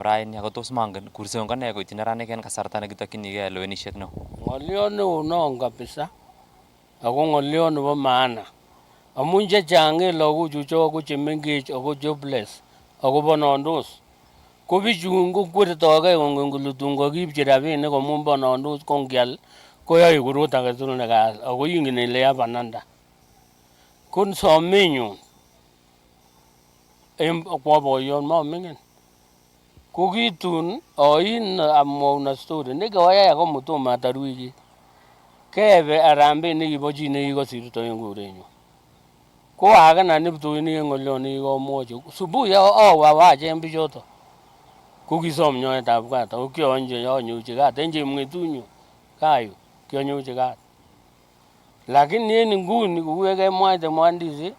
Brian ako tos mangen kurse ngone ko itinarane ken kasarta nekitokyinigei lewenisiet neo. Ng'olyon neo non kabisa ako ng'olyon nebo maana amun chechang en lagochu ko chemengech ako jobless ako bonondos ko bichun ko kwertogei kongen kole tun kakipchi rabinik amun bonondos ko ngial koyoe korot agetugul nekayai ako ingen ile ya bananda ko somenyun en kwa boyon moming'in ko kitun oin amwaun story nekoyai ako motomo atar wikit kebe harambee nekibo chi nekikosirto en korenyu ko akenan kiptoinik en ng'olyon nekikomwochi subui awe awacheng bichoto ko kisom nyoetab kat ako anyochi kat en chemng'etunyun kaa yu kianyochi kat lakini en nguni kou yekemwaite mwandishi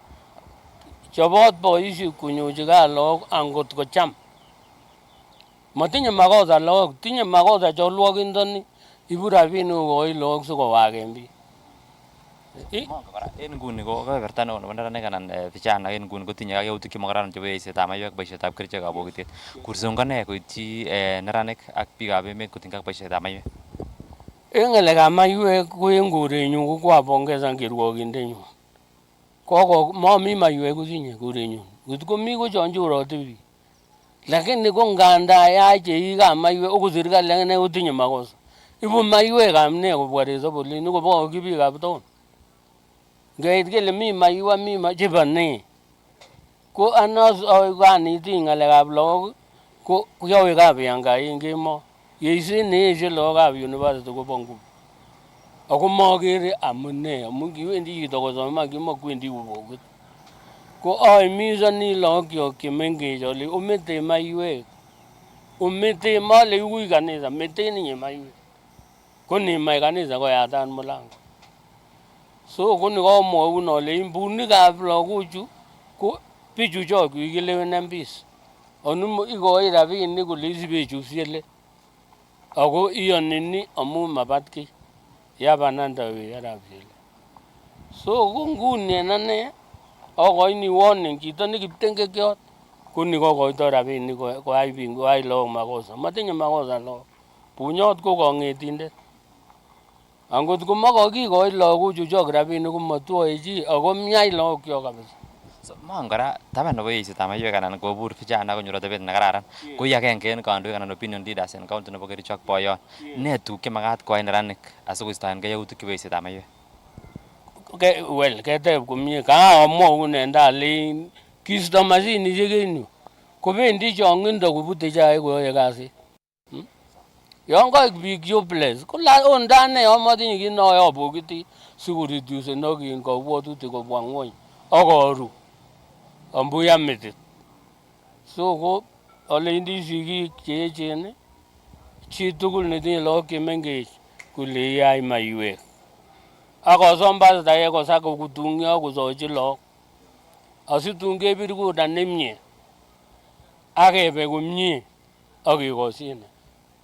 chobot boisiek konyochi kat lagok angot kocham motinye makosa lagok tinye makosa cholwokindoni ibu rabinik kokochi lagok sikowaken biik. En nguni ko kebeberta neo nebo neranik anan vijana en nguni kotinye kakeutik chemokororon chebo eisetab maiywek, boisietab kerichekab bokitet. Kurse ngone koityi neranik ak biikab emet kotinygei ak boisietab maiywek. En ng'alekab maiywek ko en korenyun ko koapongezan kirwokindenyun momi maiywek kosinye korenyun ngot komi ko chon chorote biik lakini ko nganda yach cheikab maiywek okot serikali akine kotinye makosa ibu maiywekab ne kobwa resop olin ikobokokyi biikab town ngeit kele mi maiywek chebo ne ko kanetin ng'alekab lagok ko yowe kabiang'ai en kemoi yeiset neeshe lagokab university kobo ngubu ako mokere amune amun kiwendi chito kosoman kimokwendi kobokit ko ahimisoni lagokyok chemengech ale ometen maiywek ometen molei wui kanisa meten inye maiywek ko nimach kanisa koyatat mulango so ko nikomwoun ale bunikab lagochu ko bichu chok kikilewen MPs amun ikoi rabinik kole isibechutyi let ako iyoni ni amun mabat kiy ya bananda wei arap Shele so ko nguni en ane akoini warning chito nekiptengekiot ko nikokoito rabinik koyai lagok makosa motinye makosa lagok bunyot ko kong'etindet angot komakokikochi lagochu chok rabinik komotwoe chi ako miach lagokyok kabisa. Mongen kora taban nebo eisetab maiywek anan kobur vijana konyor atebet nekararan ko i agenge en kandoik anan opinion leaders en county nebo Kericho ak Boyon. Ne tuguk chemakat koyai neranik asikoistoengei yautik chebo eisetab maiywek? Well, keteb komie kaamwaun en tai alein kiisto mashinisiek en yu kobendi chong'indo kobute chaik koyoe kasit. Yon koik biik jobless ko ot ndane yon motinye kit noyoe abokiti sikoredusenok kabwotutik kobwa ng'wony ak aru ambuya metit so ko aleindi sigik che echen chitugul netinye lagok chemengech kole yai maiywek ak kosom pastaek kosa kokutung'yo kosochi lagok asitun kebir kura nemie ak kebe komie ak kekosyine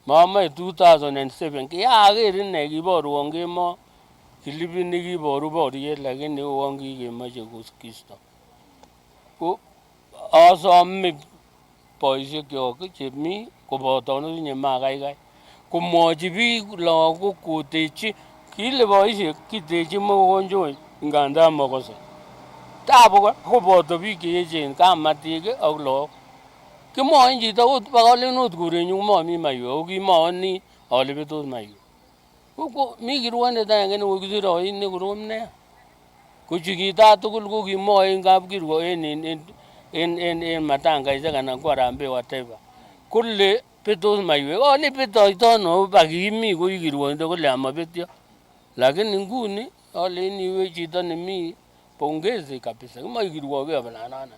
momoe 2007 kiaker ine kiborwon kemoi kilipit nekiboru boriet lakini uon kikemoche kisto ko asome boisiekyok chemi koboto netinye makaikai komwochi biik lagok kotechi kile boisiek kitechi mokonjoi ngandan mokose tabu koboto biik che echen kamatik ak lagok kimwoin chito ot alen ot korenyun momi maiywek ako kimwoini ale betos maiywek ko mi kirwokindet agenge nekokisir oin nekorom nea ko chikitat tugul ko kimwoe en kapkirwok en matangaisiek anan ko harambee whatever kole betos maiywek ale betoito ano akimi koi kirwokindet kole amobetyo lakini nguni aleini iwe chito nemi pongezi kabisa kimoe kirwokik kabilanana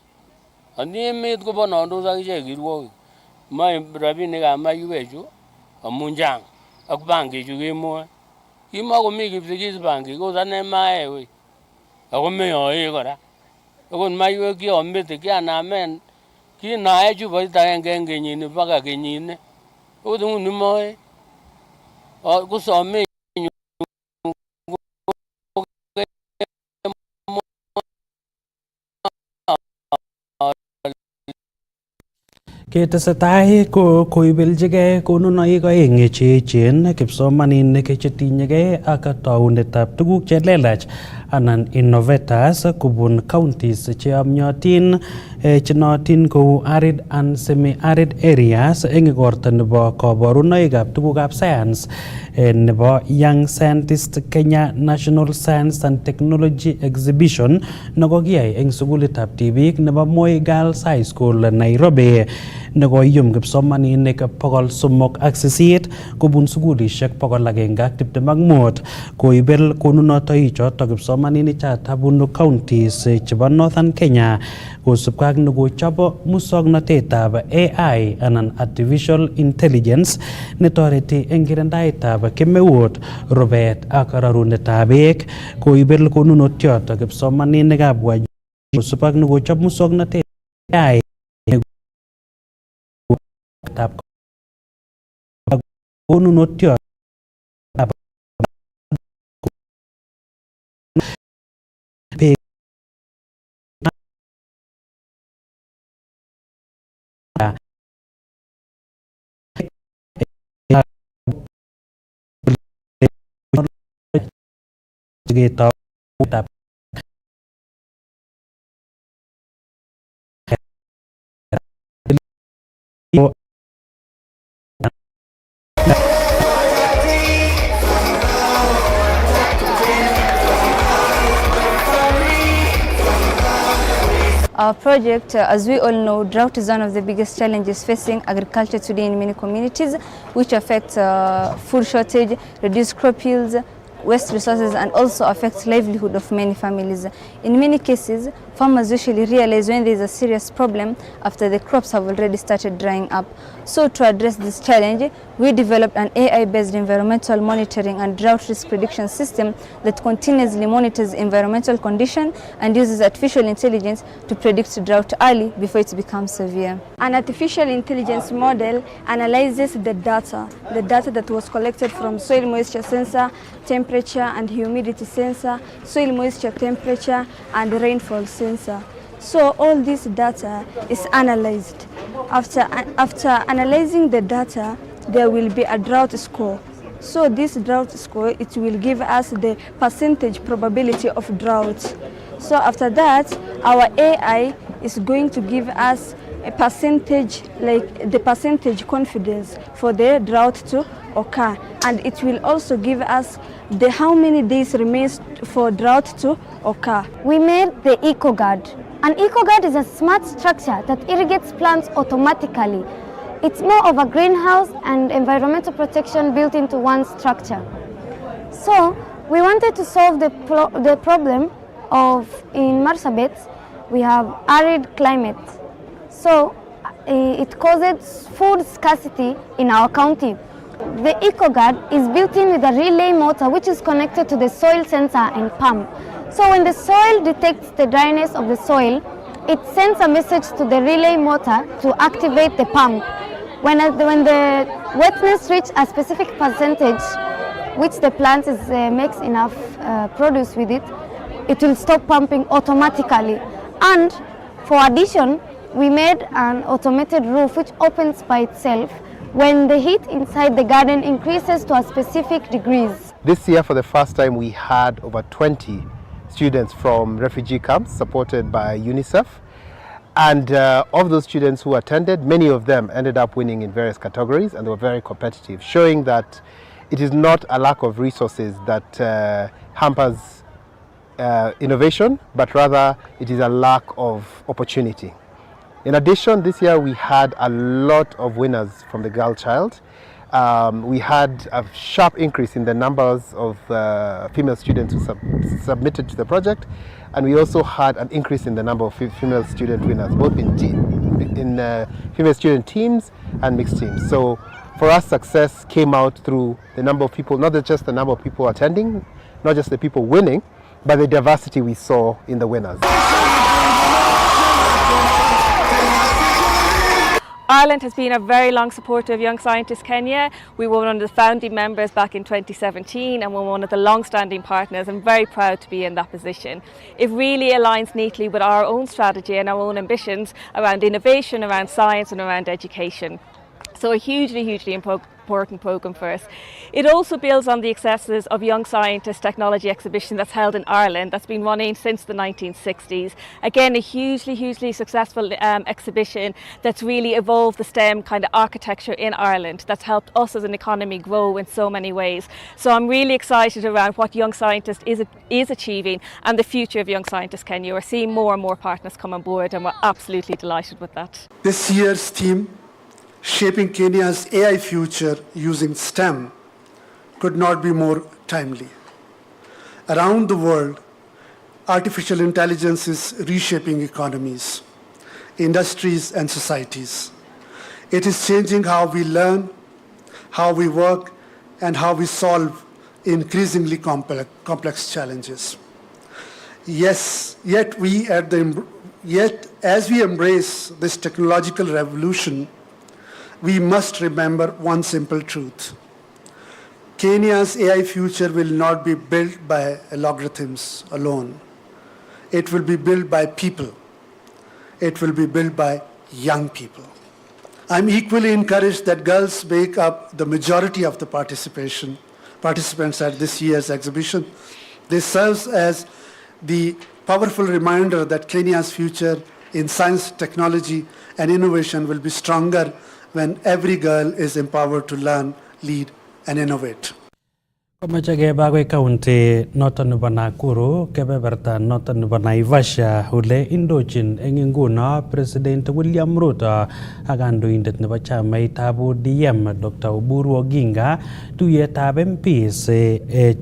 ani emet kobonondos akichek kirwokik moe rabinikab maiywechu amun chang ak bankichu kemwoe kimokomi kipsigis banki ot ane maee wei ako meoe kora okot maiywek kiomete kianamen kinaee chupoit agenge en kenyini mpaka kenyini okot nguni moe ko somenyu Ketesetai koibeljigei konunoik oeng che echen kipsomaninik chetinyegei ak taunetab tuguk che lelach anan innovators kubun counties cheyomyotin chenootin kou arid and semi-arid areas eng igorta nebo kaborunoikab tugukab science nebo Young Scientist Kenya National Science and Technology Exhibition nekokiyai eng sukulitab tibik nebo Moi Girls High School Nairobi nekoiyum kipsomaninik 308 kubun sukulishek 125 koibel konunotoichoto kipsomaninik chata bunu counties chebo Northern Kenya kosubkei ak nekochob musoknotetab AI anan Artificial Intelligence netoreti eng kirindaetab kemeut, rubet ak rarunetab beek koibel konunotiot kipsomaninikab kosubkei ak nekochob musoknotetab AI tab konunotiot Our project, as we all know, drought is one of the biggest challenges facing agriculture today in many communities, which affects food shortage, reduced crop yields, waste resources, and also affects livelihood of many families. In many cases, farmers usually realize when there is a serious problem after the crops have already started drying up. So to address this challenge, we developed an AI-based environmental monitoring and drought risk prediction system that continuously monitors environmental condition and uses artificial intelligence to predict drought early before it becomes severe. An artificial intelligence model analyzes the data that was collected from soil moisture sensor, temperature and humidity sensor, soil moisture temperature and rainfall sensor. So all this data is analyzed. After analyzing the data, there will be a drought score. So this drought score, it will give us the percentage probability of drought. So after that, our AI is going to give us a percentage, like the percentage confidence for the drought to occur, and it will also give us the how many days remains for drought to occur. We made the EcoGuard. An EcoGuard is a smart structure that irrigates plants automatically. It's more of a greenhouse and environmental protection built into one structure. So we wanted to solve the problem of, in Marsabit, we have arid climate. So it causes food scarcity in our county. The EcoGuard is built in with a relay motor which is connected to the soil sensor and pump. So when the soil detects the dryness of the soil, it sends a message to the relay motor to activate the pump. When the wetness reaches a specific percentage, which the plant makes enough produce with it, it will stop pumping automatically. And for addition, we made an automated roof which opens by itself when the heat inside the garden increases to a specific degrees. This year, for the first time, we had over 20 students from refugee camps supported by UNICEF. And of those students who attended, many of them ended up winning in various categories, and they were very competitive, showing that it is not a lack of resources that hampers innovation, but rather it is a lack of opportunity. In addition, this year we had a lot of winners from the girl child. We had a sharp increase in the numbers of female students who submitted to the project, and we also had an increase in the number of female student winners, both in female student teams and mixed teams. So for us, success came out through the number of people, not just the number of people attending, not just the people winning, but the diversity we saw in the winners. Ireland has been a very long supporter of Young Scientists Kenya. We were one of the founding members back in 2017 and we're one of the long-standing partners. I'm very proud to be in that position. It really aligns neatly with our own strategy and our own ambitions around innovation, around science and around education. So a hugely important programme for us. It also builds on the successes of Young Scientist Technology Exhibition that's held in Ireland, that's been running since the 1960s. Again, a hugely successful exhibition that's really evolved the STEM kind of architecture in Ireland, that's helped us as an economy grow in so many ways. So I'm really excited around what Young Scientist is achieving and the future of Young Scientist Kenya. We're seeing more and more partners come on board and we're absolutely delighted with that. This year's theme, Shaping Kenya's AI Future Using STEM, could not be more timely. Around the world, artificial intelligence is reshaping economies, industries, and societies. It is changing how we learn, how we work, and how we solve increasingly complex challenges. Yet as we embrace this technological revolution, we must remember one simple truth. Kenya's AI future will not be built by algorithms alone. It will be built by people. It will be built by young people. I'm equally encouraged that girls make up the majority of the participants at this year's exhibition. This serves as the powerful reminder that Kenya's future in science, technology, and innovation will be stronger when every girl is empowered to learn, lead, and innovate. Komache keba akoi county noton nebo Nakuru, kebeberta noton nebo Naivasha ole indochin eng nguno President William Ruto ak kandoindet nebo chamaitab ODM Dr. Oburu Oginga tuyetab MPs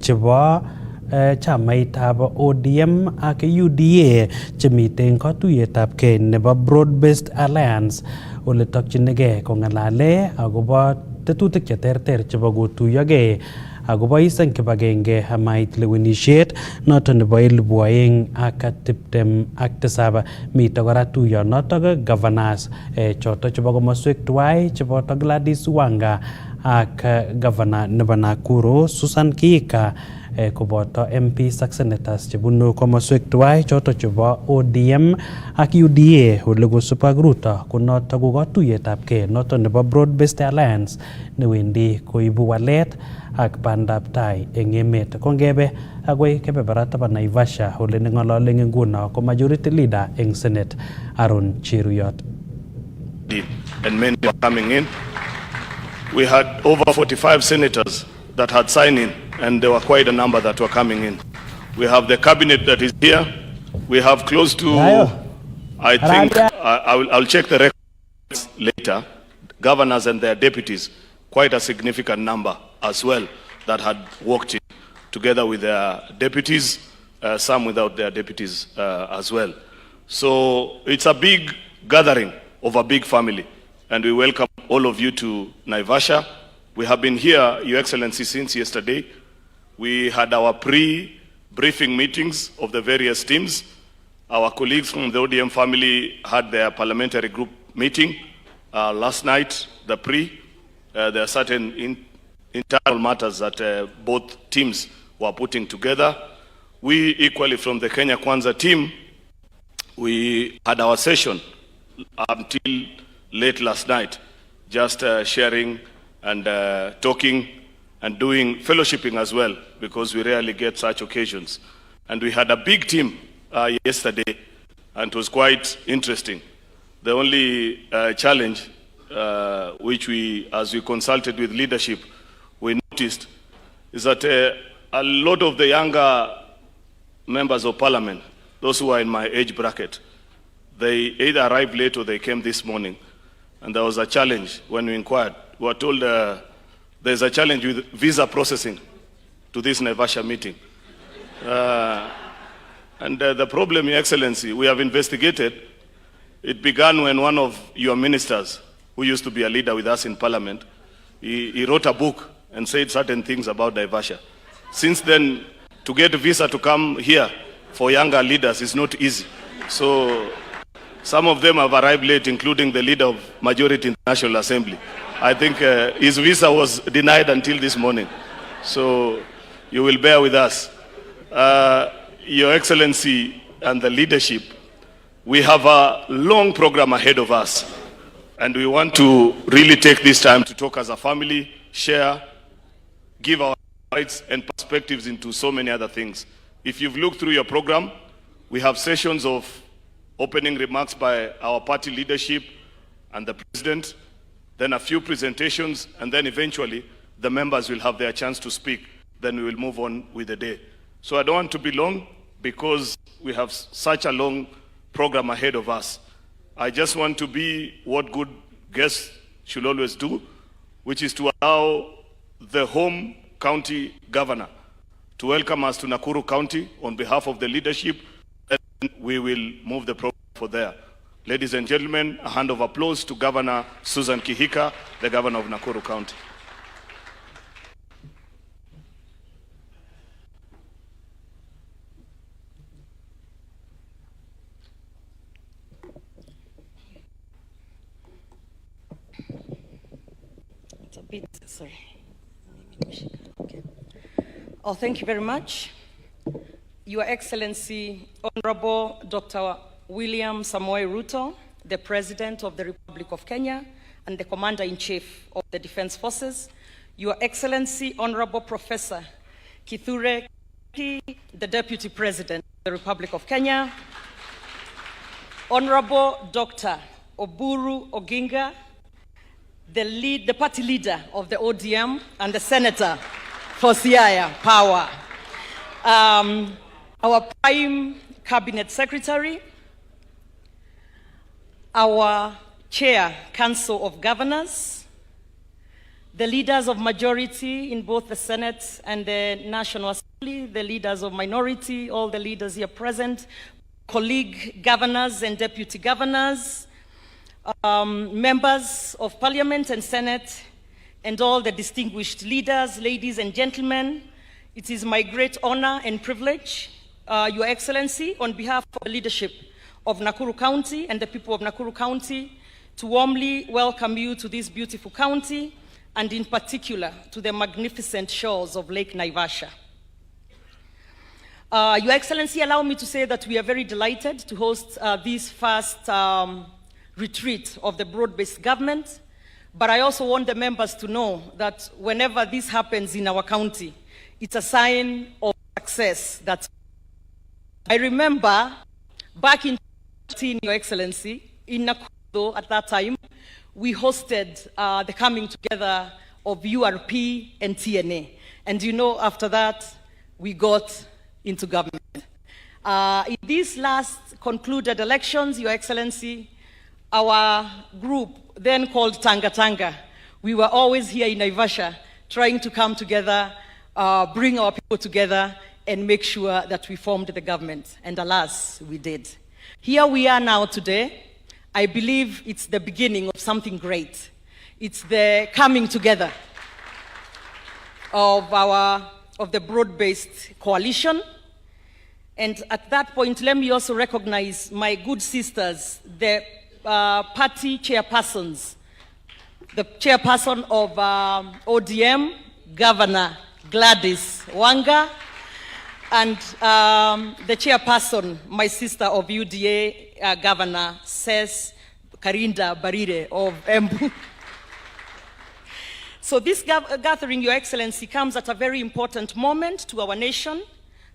chebo chamaitab ODM ak UDA chemiten katuyetab kei nebo Broad Based Alliance ole tokchinigei kongalale akobo tetutik cheterter chebo kotuyogei akobo isen kibagenge amait lewenisiet noton nebo 2027 mito kora tuyonotok governors choto chebo komoswek tuwai cheboto Gladys Wanga ak governor nebo Nakuru Susan Kihika koboto MPs ak senators chebunu komoswek tuwai choto chebo ODM ak UDA ole kosup ak Ruto konoto ko katuyetab kei noto nebo Broad Based Alliance newendi koibu walet ak bandab tai eng emet. Kongebe akoi kebeberata ba Naivasha ole neng'olole eng nguno ko majority leader eng Senate Aaron Cheruyot. And many were coming in. We had over 45 senators that had signed in, and there were quite a number that were coming in. We have the cabinet that is here. We have close to, I think, I'll check the records later, governors and their deputies, quite a significant number as well that had walked in together with their deputies, some without their deputies as well. So it's a big gathering of a big family, and we welcome all of you to Naivasha. We have been here, Your Excellency, since yesterday. We had our pre-briefing meetings of the various teams. Our colleagues from the ODM family had their parliamentary group meeting last night, the pre. There are certain internal matters that both teams were putting together. We equally from the Kenya Kwanza team, we had our session until late last night, just sharing and talking and doing fellowshipping as well, because we rarely get such occasions. And we had a big team yesterday, and it was quite interesting. The only challenge which we, as we consulted with leadership, we noticed is that a lot of the younger members of parliament, those who are in my age bracket, they either arrived late or they came this morning. And there was a challenge when we inquired. We were told there's a challenge with visa processing to this Naivasha meeting. And the problem, Your Excellency, we have investigated. It began when one of your ministers, who used to be a leader with us in parliament, he wrote a book and said certain things about Naivasha. Since then, to get a visa to come here for younger leaders is not easy. So Some of them have arrived late, including the leader of Majority in the National Assembly. I think his visa was denied until this morning. So you will bear with us. Your Excellency and the leadership, we have a long program ahead of us. And we want to really take this time to talk as a family, share, give our rights and perspectives into so many other things. If you've looked through your program, we have sessions of opening remarks by our party leadership and the president, then a few presentations, and then eventually the members will have their chance to speak. Then we will move on with the day. So I don't want to be long because we have such a long program ahead of us. I just want to be what good guests should always do, which is to allow the home county governor to welcome us to Nakuru County on behalf of the leadership, and we will move the program for there. Ladies and gentlemen, a hand of applause to Governor Susan Kihika, the governor of Nakuru County. Sorry. Okay. Oh, thank you very much. Your Excellency, Honorable Dr. William Samoei Ruto, the President of the Republic of Kenya and the Commander-in-Chief of the Defense Forces, Your Excellency, Honorable Professor Kithure Kindiki, the Deputy President of the Republic of Kenya, Honorable Dr. Oburu Oginga, the party leader of the ODM and the senator for Siaya Power, our Prime Cabinet Secretary, our Chair, Council of Governors, the leaders of majority in both the Senate and the National Assembly, the leaders of minority, all the leaders here present, colleague governors and deputy governors, members of Parliament and Senate, and all the distinguished leaders, ladies and gentlemen, it is my great honor and privilege, Your Excellency, on behalf of the leadership of Nakuru County and the people of Nakuru County, to warmly welcome you to this beautiful county, and in particular to the magnificent shores of Lake Naivasha. Your Excellency, allow me to say that we are very delighted to host this first retreat of the broad-based government, but I also want the members to know that whenever this happens in our county, it's a sign of success. I remember back in 2018, Your Excellency, in Nakuru at that time, we hosted the coming together of URP and TNA. And you know, after that, we got into government. In these last concluded elections, Your Excellency, our group, then called Tanga Tanga, we were always here in Naivasha trying to come together, bring our people together, and make sure that we formed the government. And alas, we did. Here we are now today. I believe it's the beginning of something great. It's the coming together of the broad-based coalition. And at that point, let me also recognize my good sisters, the party chairpersons, the chairperson of ODM, Governor Gladys Wanga, and the chairperson, my sister of UDA, Governor Ses Karinda Barire of Embu. So this gathering, Your Excellency, comes at a very important moment to our nation.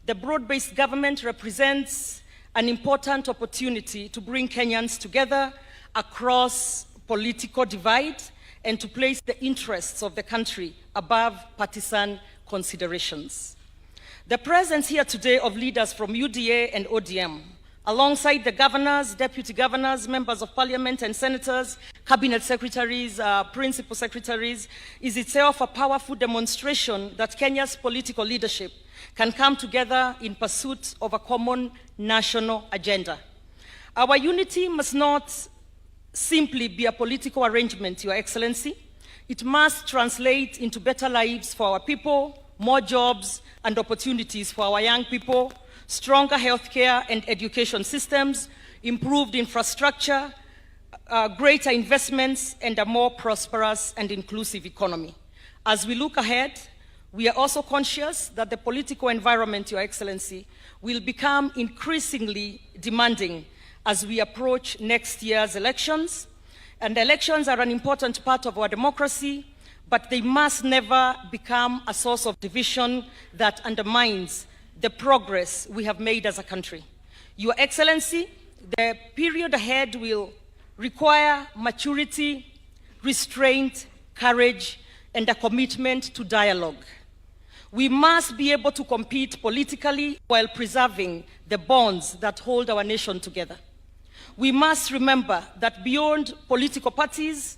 The broad-based government represents an important opportunity to bring Kenyans together across political divide and to place the interests of the country above partisan considerations. The presence here today of leaders from UDA and ODM, alongside the governors, deputy governors, members of parliament and senators, cabinet secretaries, principal secretaries, is itself a powerful demonstration that Kenya's political leadership can come together in pursuit of a common national agenda. Our unity must not simply be a political arrangement, Your Excellency. It must translate into better lives for our people, more jobs and opportunities for our young people, stronger healthcare and education systems, improved infrastructure, greater investments, and a more prosperous and inclusive economy. As we look ahead, we are also conscious that the political environment, Your Excellency, will become increasingly demanding as we approach next year's elections. And elections are an important part of our democracy, but they must never become a source of division that undermines the progress we have made as a country. Your Excellency, the period ahead will require maturity, restraint, courage, and a commitment to dialogue. We must be able to compete politically while preserving the bonds that hold our nation together. We must remember that beyond political parties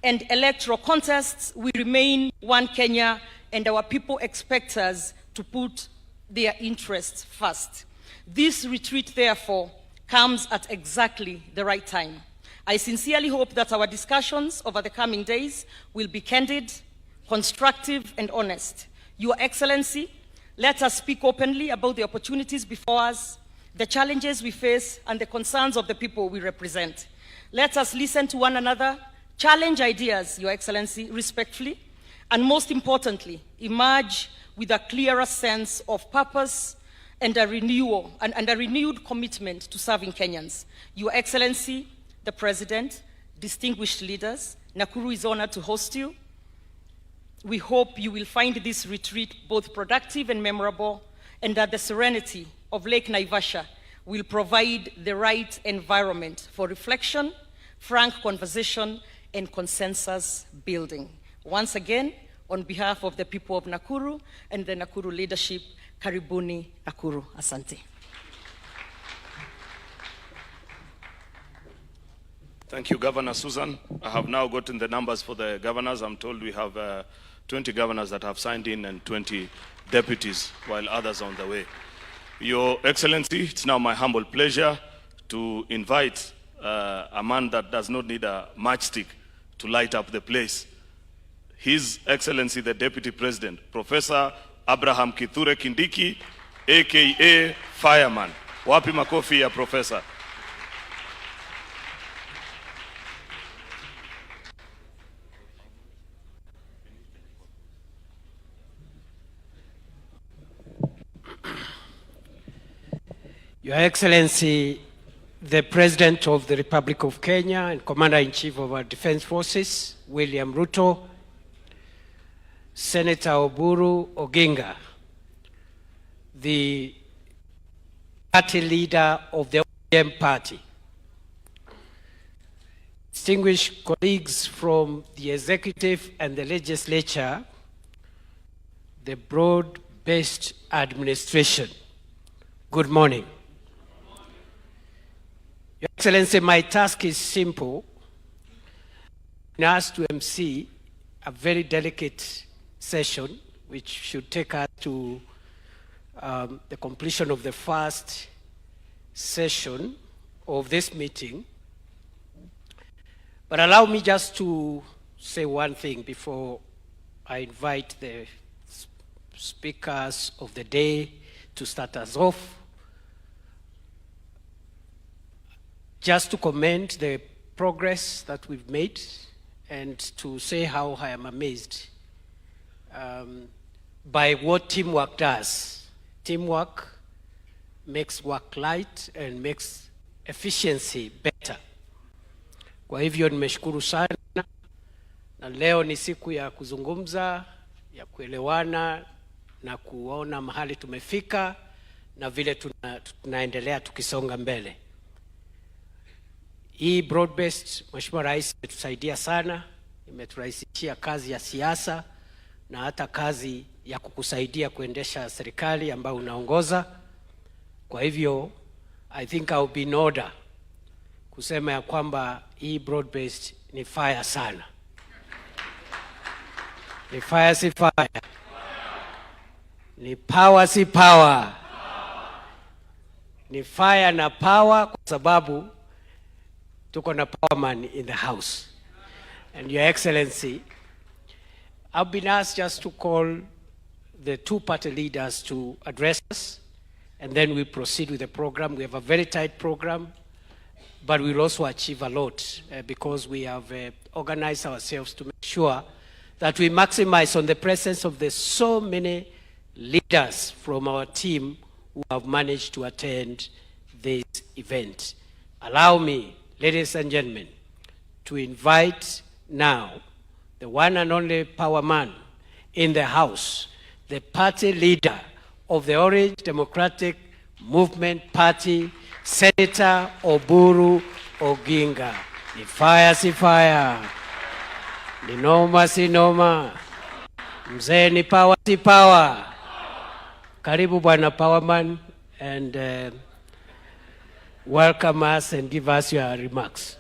and electoral contests, we remain one Kenya, and our people expect us to put their interests first. This retreat, therefore, comes at exactly the right time. I sincerely hope that our discussions over the coming days will be candid, constructive, and honest. Your Excellency, let us speak openly about the opportunities before us, the challenges we face, and the concerns of the people we represent. Let us listen to one another, challenge ideas, Your Excellency, respectfully, and most importantly, emerge with a clearer sense of purpose and a renewed commitment to serving Kenyans. Your Excellency, the President, distinguished leaders, Nakuru is honored to host you. We hope you will find this retreat both productive and memorable, and that the serenity of Lake Naivasha will provide the right environment for reflection, frank conversation, and consensus building. Once again, on behalf of the people of Nakuru and the Nakuru leadership, Karibuni Nakuru. Asante. Thank you, Governor Susan. I have now gotten the numbers for the governors. I'm told we have 20 governors that have signed in and 20 deputies, while others are on the way. Your Excellency, it's now my humble pleasure to invite a man that does not need a matchstick to light up the place. His Excellency, the Deputy President, Professor Abraham Kithure Kindiki, aka Fireman. Wapi makofi ya Professor? Your Excellency, the President of the Republic of Kenya and Commander-in-Chief of our Defense Forces, William Ruto, Senator Oburu Oginga, the party leader of the ODM party, distinguished colleagues from the executive and the legislature, the broad-based administration, good morning. Your Excellency, my task is simple. I'm asked to MC a very delicate session, which should take us to the completion of the first session of this meeting. But allow me just to say one thing before I invite the speakers of the day to start us off. Just to commend the progress that we've made and to say how I am amazed by what teamwork does. Teamwork makes work light and makes efficiency better. Kwa hivyo nimeshukuru sana, na leo ni siku ya kuzungumza, ya kuelewana na kuona mahali tumefika na vile tunaendelea tukisonga mbele. Hii broad-based, Mheshimiwa Rais, imetusaidia sana, imeturahisishia kazi ya siasa na hata kazi ya kukusaidia kuendesha serikali ambayo unaongoza. Kwa hivyo, I think I'll be in order kusema ya kwamba hii broad-based ni fire sana. Ni fire si fire. Ni power si power. Ni fire na power kwa sababu tuko na powerman in the house. And Your Excellency, I've been asked just to call the two party leaders to address us, and then we proceed with the program. We have a very tight program, but we'll also achieve a lot because we have organized ourselves to make sure that we maximize on the presence of the so many leaders from our team who have managed to attend this event. Allow me, ladies and gentlemen, to invite now the one and only power man in the House, the party leader of the Orange Democratic Movement Party, Senator Oburu Oginga. Ni fire si fire, ni noma si noma, mzee ni power si power. Karibu bwana Powerman, and welcome us and give us your remarks.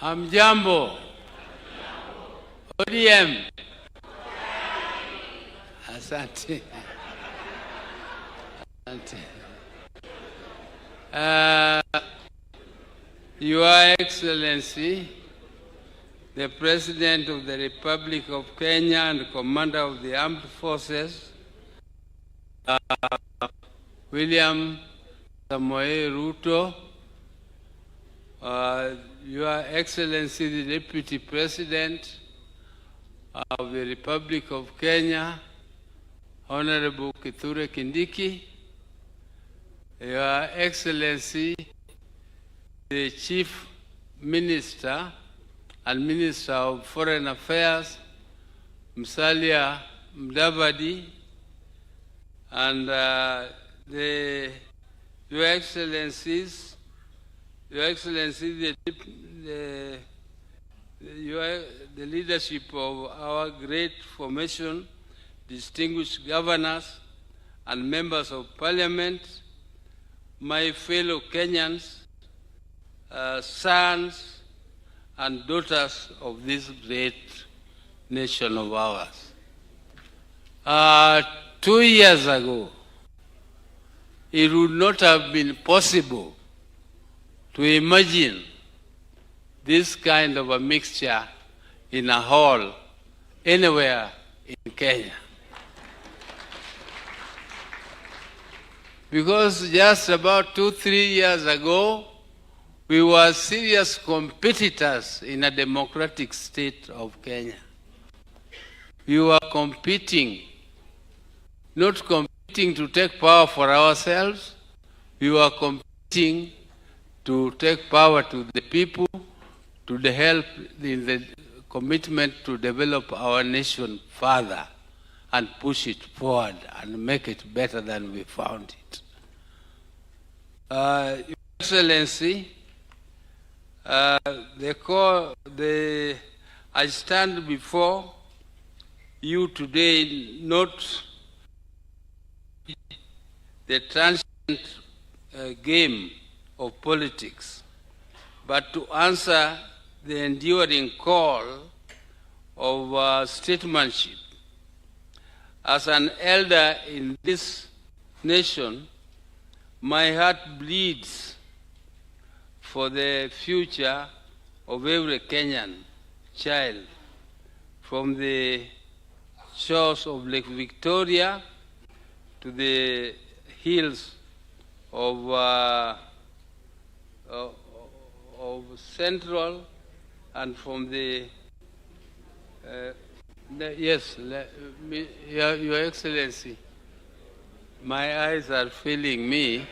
Hamjambo. ODM. Asante. Asante. Your Excellency, the President of the Republic of Kenya and Commander of the Armed Forces, William Samoei Ruto, Your Excellency, the Deputy President of the Republic of Kenya, Honorable Kithure Kindiki, Your Excellency, the Chief Minister and Minister of Foreign Affairs, Musalia Mudavadi, and Your Excellencies, Your Excellency, the leadership of our great formation, distinguished governors and members of parliament, my fellow Kenyans, sons and daughters of this great nation of ours. 2 years ago, it would not have been possible to imagine this kind of a mixture in a hall anywhere in Kenya. Because just about 2-3 years ago, we were serious competitors in a democratic state of Kenya. We were competing, not competing to take power for ourselves, we were competing to take power to the people, to the help in the commitment to develop our nation further and push it forward and make it better than we found it. Your Excellency, I stand before you today not the transient game of politics, but to answer the enduring call of statesmanship. As an elder in this nation, my heart bleeds for the future of every Kenyan child, from the shores of Lake Victoria to the hills of Central, and from the yes, Your Excellency, my eyes are failing me,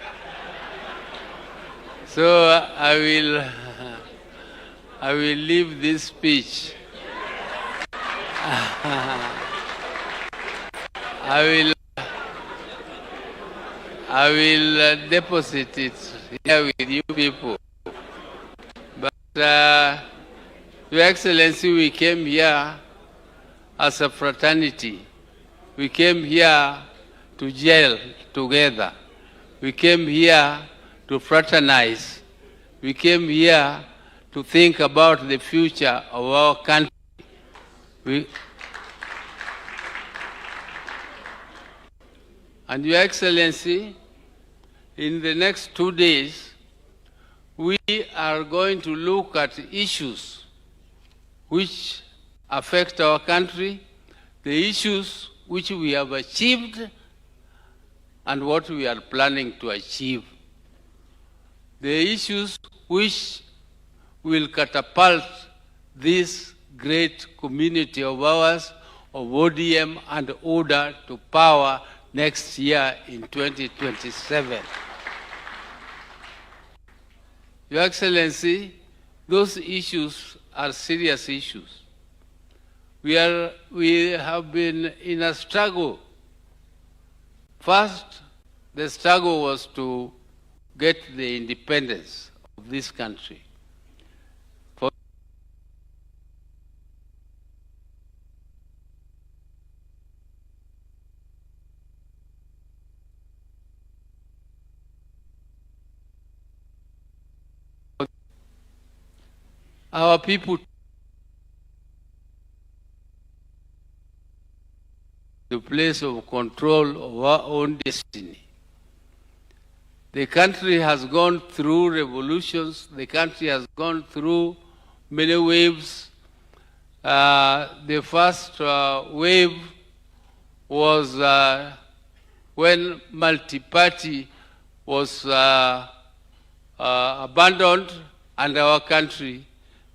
so I will leave this speech. I will deposit it here with you people. But Your Excellency, we came here as a fraternity. We came here to jail together. We came here to fraternize. We came here to think about the future of our country. And Your Excellency, in the next 2 days, we are going to look at issues which affect our country, the issues which we have achieved, and what we are planning to achieve. The issues which will catapult this great community of ours, of ODM and order to power next year in 2027. Your Excellency, those issues are serious issues. We have been in a struggle. First, the struggle was to get the independence of this country. Our people, the place of control of our own destiny. The country has gone through revolutions. The country has gone through many waves. The first wave was when multi-party was abandoned and our country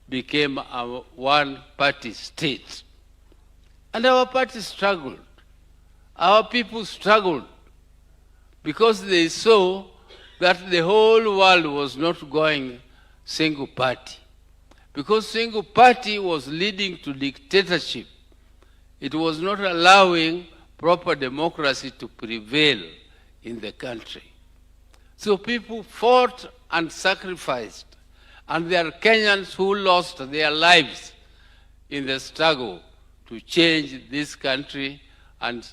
became a one-party state. And our party struggled. Our people struggled because they saw that the whole world was not going single party. Because single party was leading to dictatorship. It was not allowing proper democracy to prevail in the country. So people fought and sacrificed. And there are Kenyans who lost their lives in the struggle to change this country and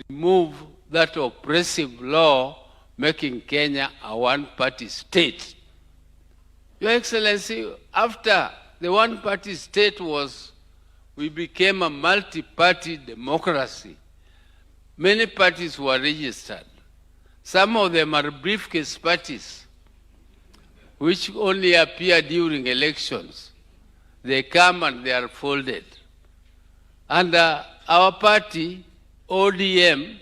remove that oppressive law making Kenya a one-party state. Your Excellency, after the one-party state we became a multi-party democracy. Many parties were registered. Some of them are briefcase parties, which only appear during elections. They come and they are folded. And our party, ODM,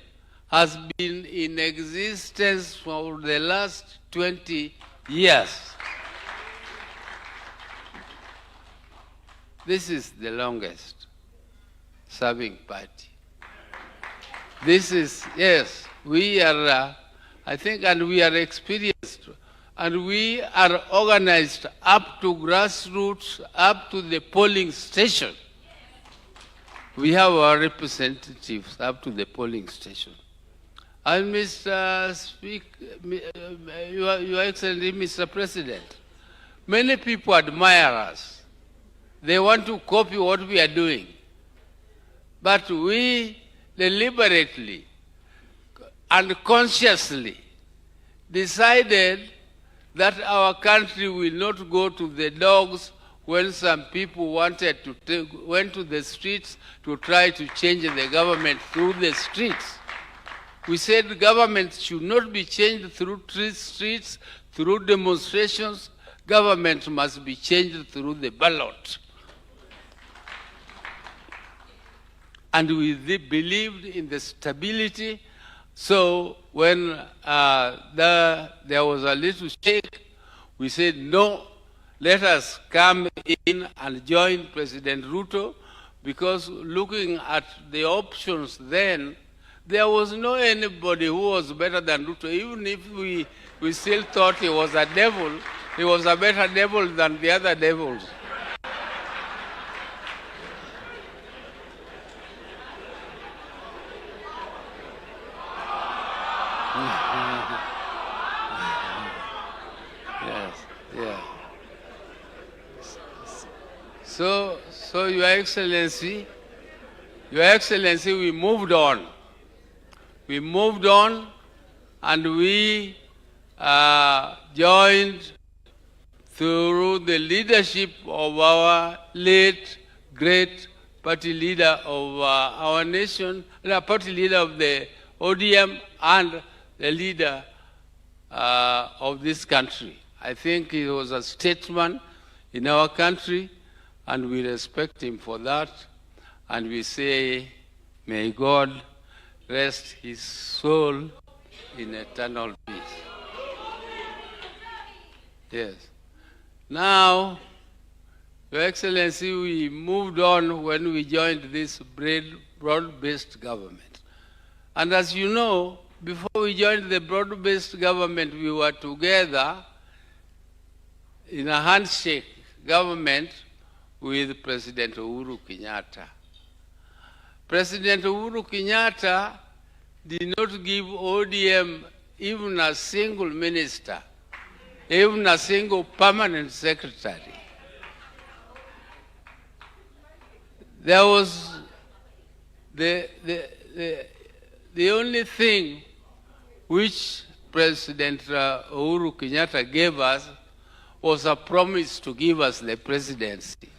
has been in existence for the last 20 years. This is the longest serving party. This is, yes, we are, I think, and we are experienced. And we are organized up to grassroots, up to the polling station. We have our representatives up to the polling station. And Mr. Your Excellency, Mr. President, many people admire us. They want to copy what we are doing. But we deliberately and consciously decided that our country will not go to the dogs when some people went to the streets to try to change the government through the streets. We said government should not be changed through streets, through demonstrations. Government must be changed through the ballot. And we believed in the stability. So when there was a little shake, we said, no, let us come in and join President Ruto, because looking at the options then, there was no anybody who was better than Ruto. Even if we still thought he was a devil, he was a better devil than the other devils. Yes, yeah. So Your Excellency, we moved on. We moved on and we joined through the leadership of our late, great party leader of our nation, the party leader ODM and the leader of this country. I think he was a statesman in our country, and we respect him for that. And we say, may God rest his soul in eternal peace. Yes. Now, Your Excellency, we moved on when we joined this broad-based government. And as you know, before we joined the broad-based government, we were together in a handshake government with President Uhuru Kenyatta. President Uhuru Kenyatta did not give ODM even a single minister, even a single permanent secretary. There was the only thing which President Uhuru Kenyatta gave us was a promise to give us the presidency.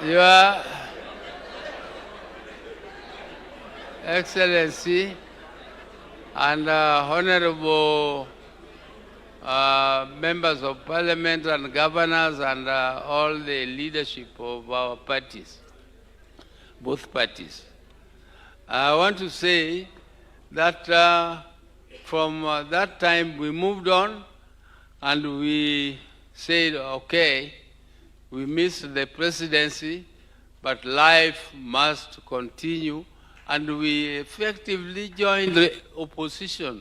Your Excellency and honorable members of parliament and governors and all the leadership of our parties, both parties. I want to say that from that time we moved on and we said, okay, we missed the presidency, but life must continue. And we effectively joined the opposition.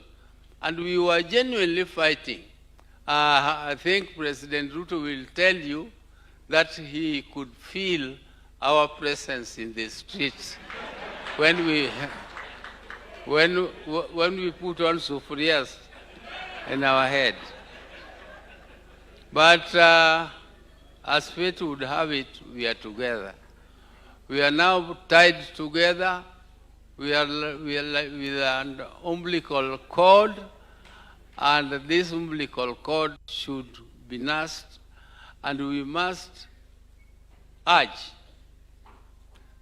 And we were genuinely fighting. I think President Ruto will tell you that he could feel our presence in the streets when we put on sufurias in our head. But as fate would have it, we are together. We are now tied together. We are with an umbilical cord, and this umbilical cord should be nursed, and we must urge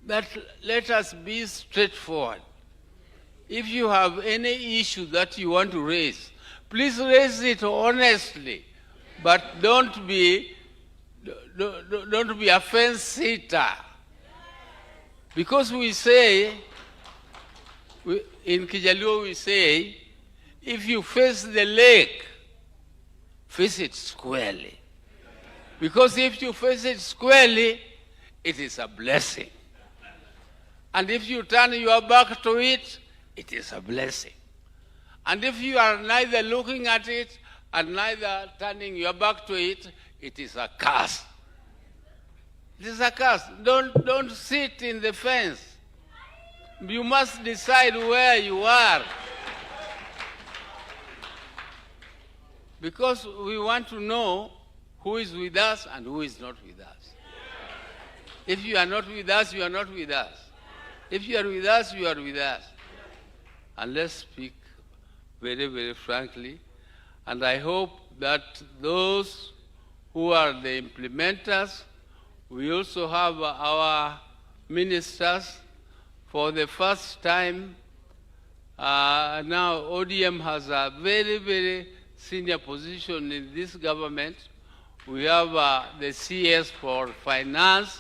that let us be straightforward. If you have any issue that you want to raise, please raise it honestly, but don't be a fence sitter. Because we say, in Kijaluo we say, if you face the lake, face it squarely. Because if you face it squarely, it is a blessing. And if you turn your back to it, it is a blessing. And if you are neither looking at it and neither turning your back to it, it is a curse. It is a curse. Don't sit in the fence. You must decide where you are. Because we want to know who is with us and who is not with us. If you are not with us, you are not with us. If you are with us, you are with us. And let's speak very, very frankly. And I hope that those who are the implementers, we also have our ministers. For the first time, now ODM has a very, very senior position in this government. We have the CS for finance,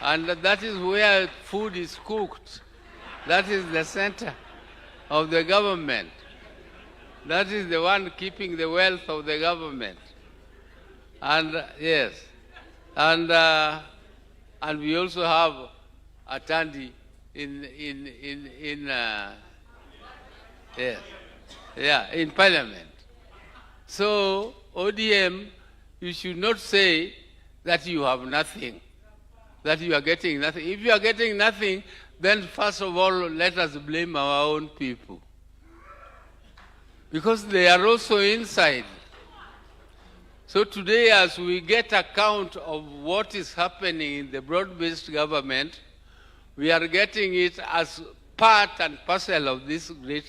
and that is where food is cooked. That is the center of the government. That is the one keeping the wealth of the government. And yes, and we also have a Tandi in parliament. So ODM, you should not say that you have nothing, that you are getting nothing. If you are getting nothing, then first of all, let us blame our own people. Because they are also inside. So today, as we get account of what is happening in the broad-based government, we are getting it as part and parcel of this great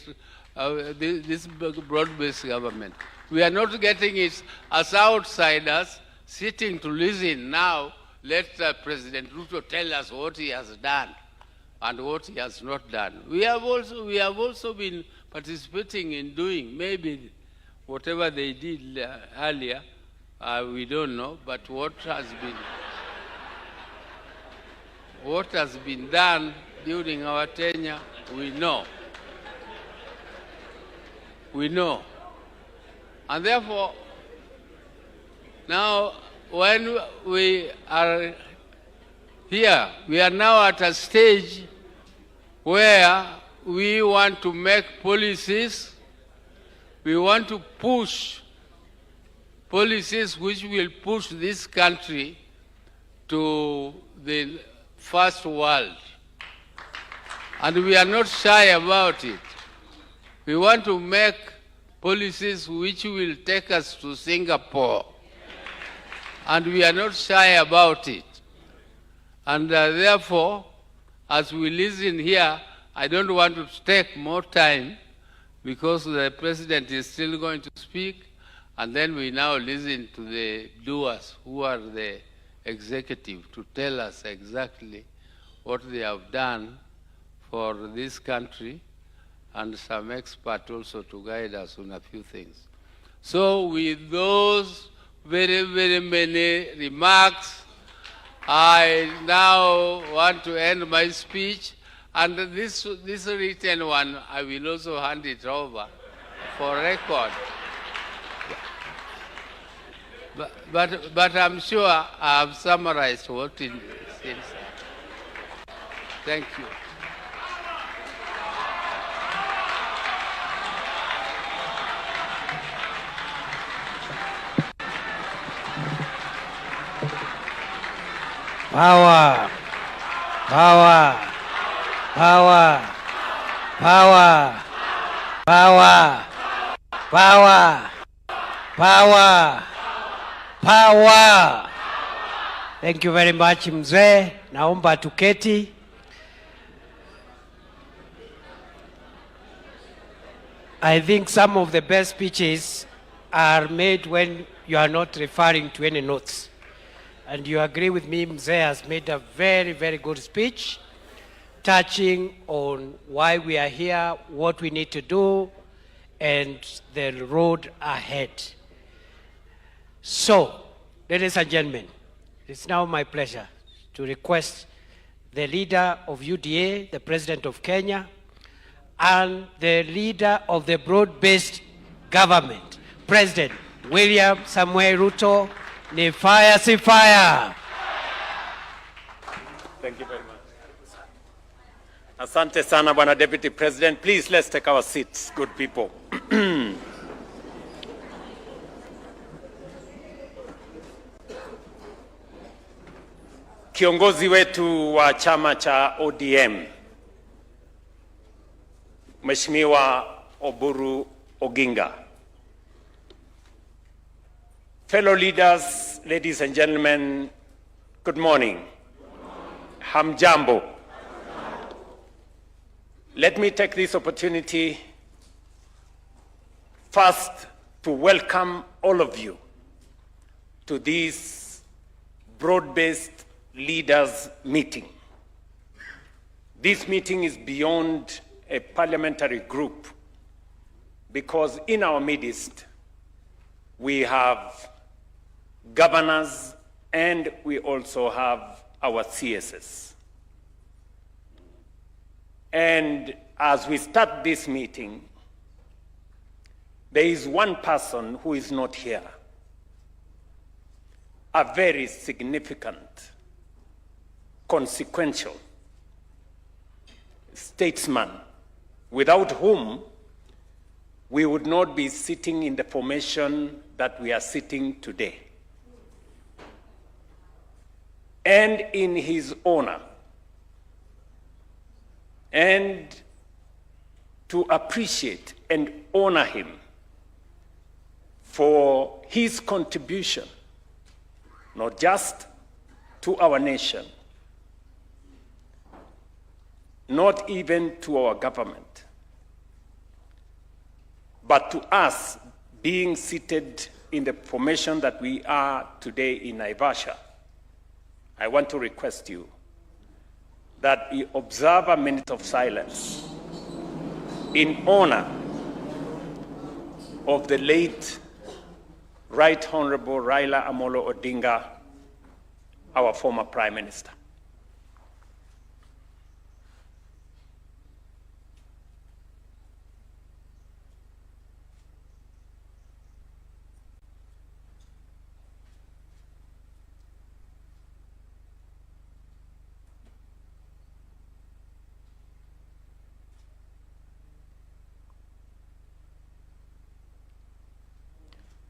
this broad-based government. We are not getting it as outsiders sitting to listen. Now, let President Ruto tell us what he has done and what he has not done. We have also been participating in doing maybe whatever they did earlier. We don't know, but what has been done during our tenure, we know. We know. And therefore, now when we are here, we are now at a stage where we want to make policies, we want to push policies which will push this country to the first world. And we are not shy about it. We want to make policies which will take us to Singapore. And we are not shy about it. And therefore, as we listen here, I don't want to take more time because the President is still going to speak, and then we now listen to the doers who are the executive to tell us exactly what they have done for this country, and some expert also to guide us on a few things. So with those very, very many remarks, I now want to end my speech, and this written one, I will also hand it over for record. But I'm sure I have summarized what it is. Thank you. Power, power, power, power, power, power, power, power. Thank you very much, mzee. Naomba tuketi. I think some of the best speeches are made when you are not referring to any notes. And you agree with me, Mzee has made a very, very good speech touching on why we are here, what we need to do, and the road ahead. So, ladies and gentlemen, it's now my pleasure to request the leader of UDA, the President of Kenya, and the leader of the broad-based government, President William Samuel Ruto, ni fire si fire. Thank you very much. Asante sana, Bwana Deputy President. Please, let's take our seats, good people. Kiongozi wetu wa chama cha ODM, Mheshimiwa Oburu Oginga. Fellow leaders, ladies and gentlemen, good morning. Hamjambo. Let me take this opportunity first to welcome all of you to this broad-based leaders meeting. This meeting is beyond a parliamentary group because in our midst we have governors, and we also have our CSS. And as we start this meeting, there is one person who is not here, a very significant, consequential statesman, without whom we would not be sitting in the formation that we are sitting today. And in his honor, and to appreciate and honor him for his contribution, not just to our nation, not even to our government, But to us, being seated in the formation that we are today in Naivasha, I want to request you that you observe a minute of silence in honor of the late Right Honorable Raila Amolo Odinga, our former Prime Minister.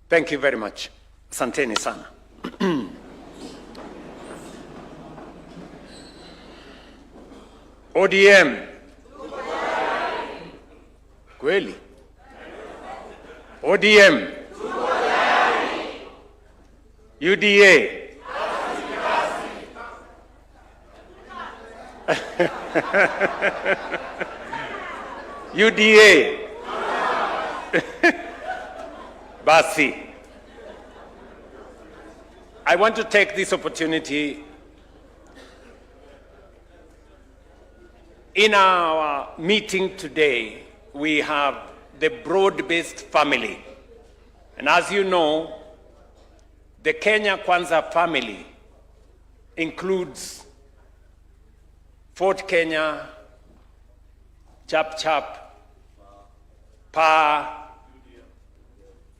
Thank you very much. Asanteni sana. ODM. Kweli. ODM. UDA. UDA. Basi. I want to take this opportunity in our meeting today. We have the broad-based family. And as you know, the Kenya Kwanza family includes Fort Kenya, Chap Chap, PA,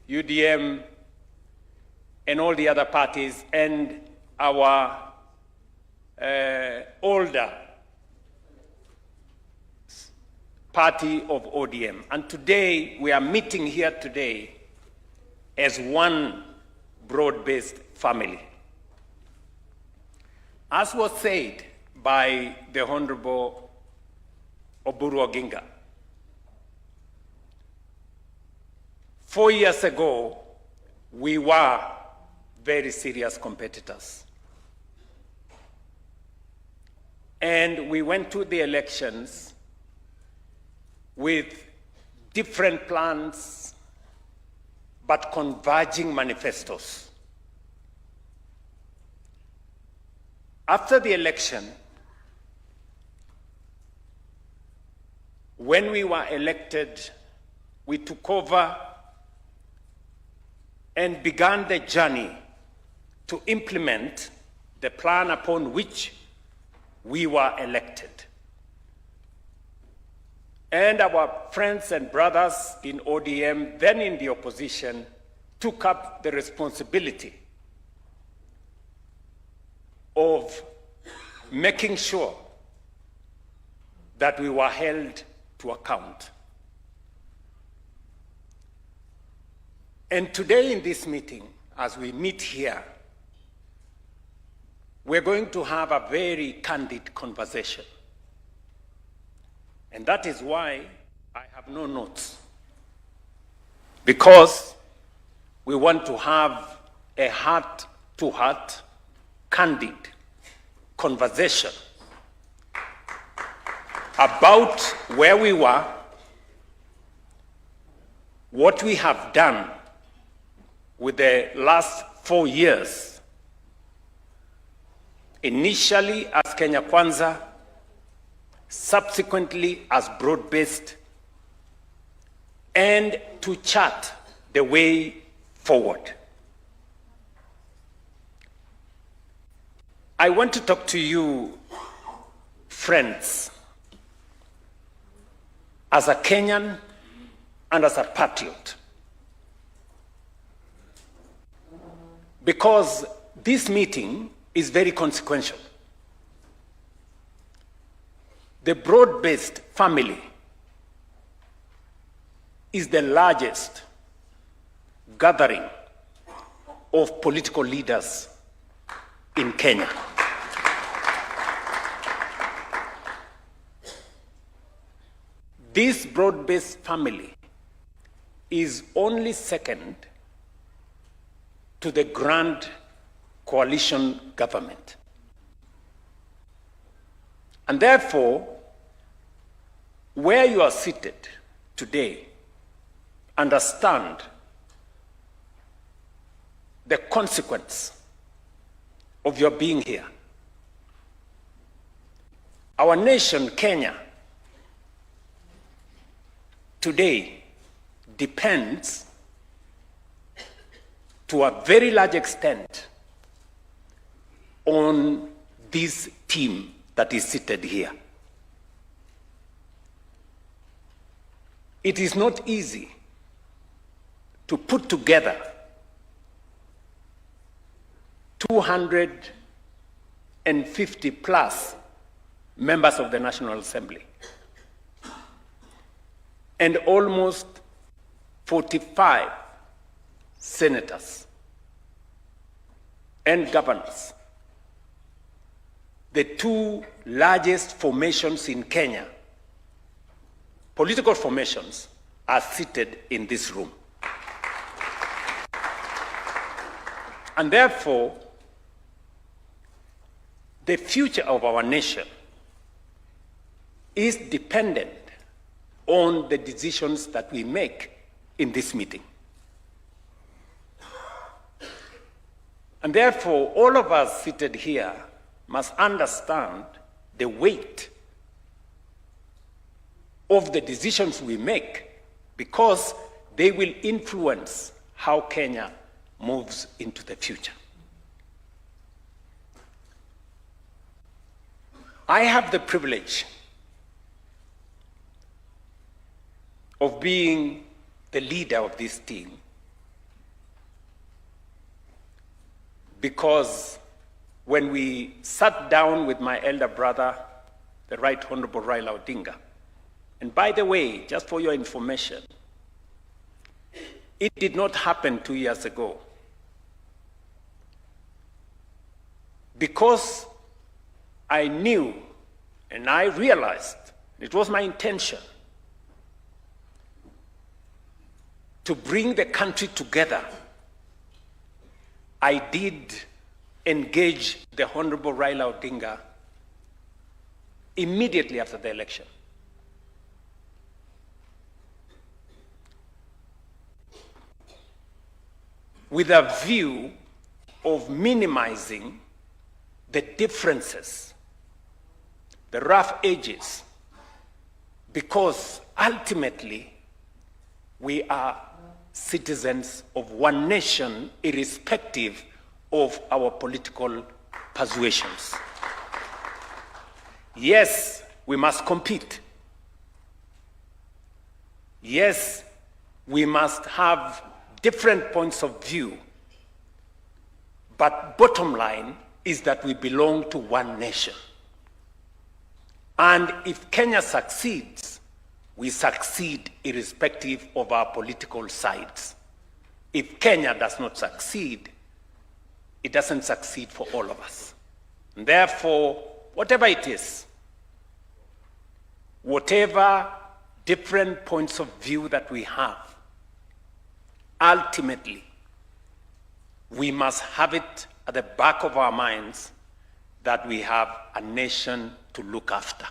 UDM, and all the other parties, and our older party of ODM. And today, we are meeting here today as one broad-based family. As was said by the Honorable Oburu Oginga, 4 years ago, we were very serious competitors. And we went to the elections with different plans, but converging manifestos. After the election, when we were elected, we took over and began the journey to implement the plan upon which we were elected. And our friends and brothers in ODM, then in the opposition, took up the responsibility of making sure that we were held to account. And today in this meeting, as we meet here, we're going to have a very candid conversation. And that is why I have no notes. Because we want to have a heart-to-heart, candid conversation about where we were, what we have done with the last 4 years, initially as Kenya Kwanza, subsequently as broad-based, and to chart the way forward. I want to talk to you, friends, as a Kenyan and as a patriot. Because this meeting is very consequential. The broad-based family is the largest gathering of political leaders in Kenya. This broad-based family is only second to the grand coalition government. And therefore, where you are seated today understand the consequence of your being here. Our nation, Kenya, today depends to a very large extent on this team that is seated here. It is not easy to put together 250 plus members of the National Assembly and almost 45 senators and governors, the two largest formations in Kenya, political formations, are seated in this room. And therefore, the future of our nation is dependent on the decisions that we make in this meeting. And therefore, all of us seated here must understand the weight of the decisions we make, because they will influence how Kenya moves into the future. I have the privilege of being the leader of this team because when we sat down with my elder brother, the Right Honorable Raila Odinga, and by the way, just for your information, it did not happen 2 years ago. Because I knew and I realized it was my intention to bring the country together, I did engage the Honorable Raila Odinga immediately after the election. With a view of minimizing the differences, the rough edges, because ultimately we are citizens of one nation irrespective of our political persuasions. Yes, we must compete. Yes, we must have different points of view, but bottom line is that we belong to one nation. And if Kenya succeeds, we succeed irrespective of our political sides. If Kenya does not succeed, it doesn't succeed for all of us. And therefore, whatever it is, whatever different points of view that we have, ultimately, we must have it at the back of our minds that we have a nation to look after.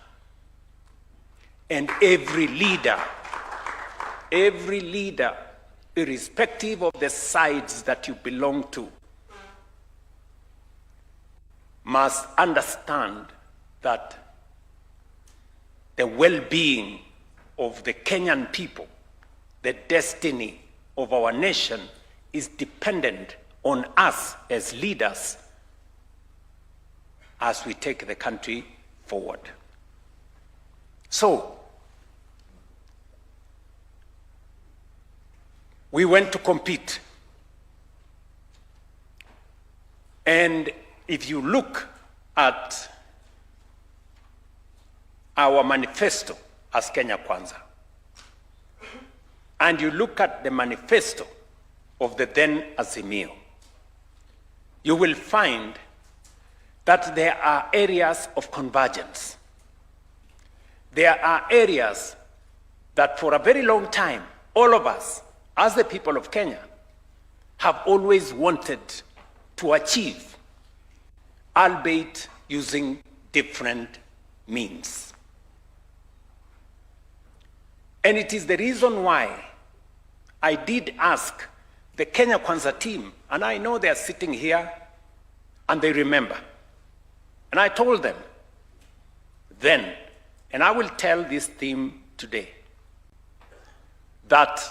And every leader, irrespective of the sides that you belong to, must understand that the well-being of the Kenyan people, the destiny of our nation, is dependent on us as leaders as we take the country forward. So, we went to compete. And if you look at our manifesto as Kenya Kwanza, and you look at the manifesto of the then Azimio, you will find that there are areas of convergence. There are areas that for a very long time, all of us, as the people of Kenya, have always wanted to achieve, albeit using different means. And it is the reason why I did ask the Kenya Kwanza team, and I know they're sitting here and they remember. And I told them then, and I will tell this team today, that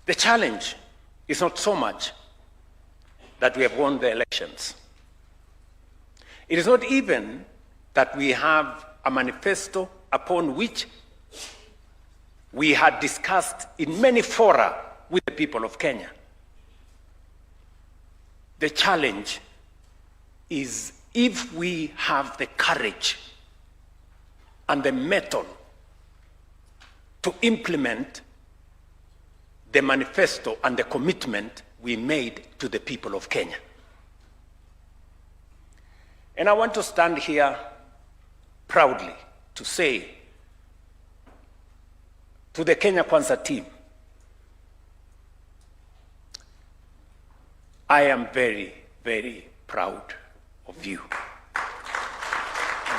the challenge is not so much that we have won the elections. It is not even that we have a manifesto upon which we had discussed in many fora with the people of Kenya. The challenge is if we have the courage and the mettle to implement the manifesto and the commitment we made to the people of Kenya. And I want to stand here proudly to say to the Kenya Kwanza team, I am very, very proud of you.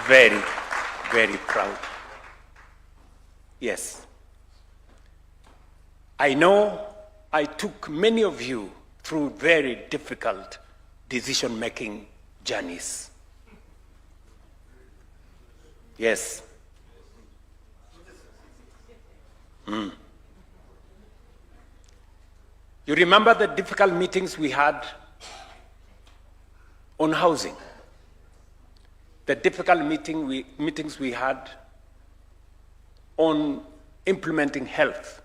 Very, very proud. Yes. I know I took many of you through very difficult decision-making journeys. Yes. You remember the difficult meetings we had on housing, the difficult meetings we had on implementing health,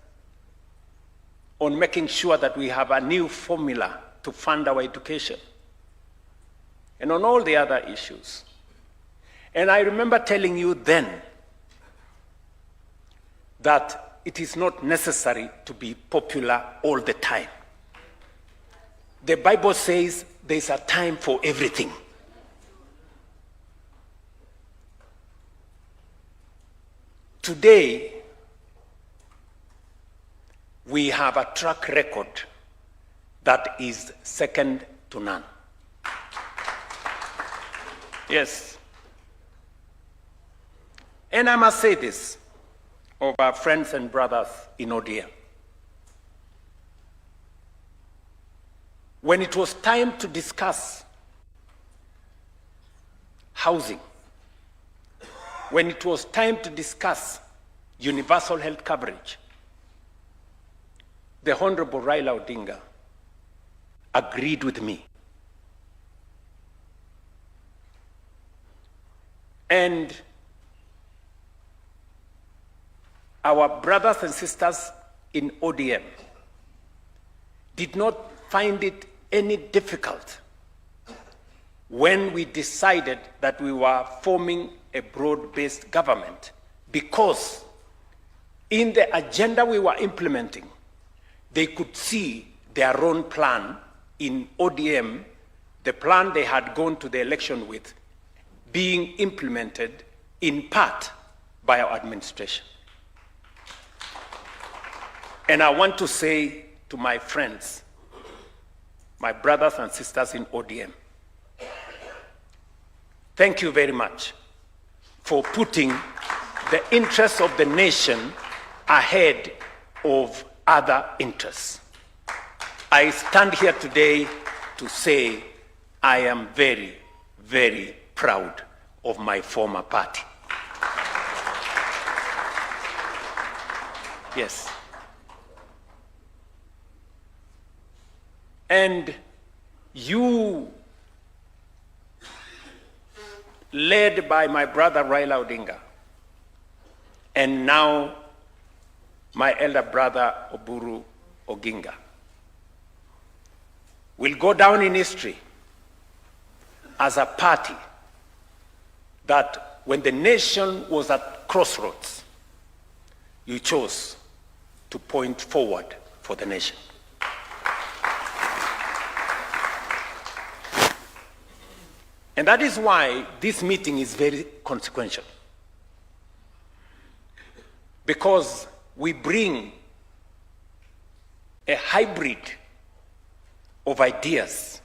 on making sure that we have a new formula to fund our education, and on all the other issues. And I remember telling you then that it is not necessary to be popular all the time. The Bible says there's a time for everything. Today, we have a track record that is second to none. Yes. And I must say this of our friends and brothers in ODM. When it was time to discuss housing, when it was time to discuss universal health coverage, the Honorable Raila Odinga agreed with me. And our brothers and sisters in ODM did not find it any difficult when we decided that we were forming a broad-based government, because in the agenda we were implementing, they could see their own plan in ODM, the plan they had gone to the election with, being implemented in part by our administration. And I want to say to my friends, my brothers and sisters in ODM, thank you very much for putting the interests of the nation ahead of other interests. I stand here today to say I am very, very proud of my former party. Yes. And you, led by my brother Raila Odinga, and now my elder brother Oburu Oginga, will go down in history as a party that when the nation was at crossroads, you chose to point forward for the nation. And that is why this meeting is very consequential. Because we bring a hybrid of ideas.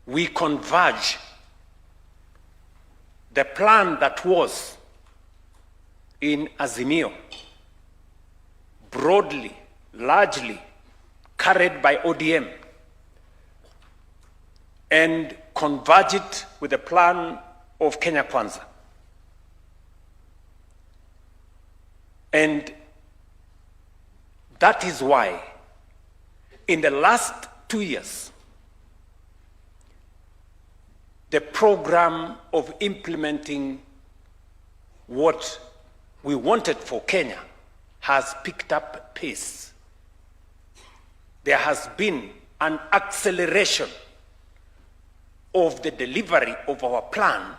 We converge. The plan that was in Azimio broadly, largely carried by ODM and converge it with the plan of Kenya Kwanza. And that is why in the last 2 years, the program of implementing what we wanted for Kenya has picked up pace. There has been an acceleration of the delivery of our plan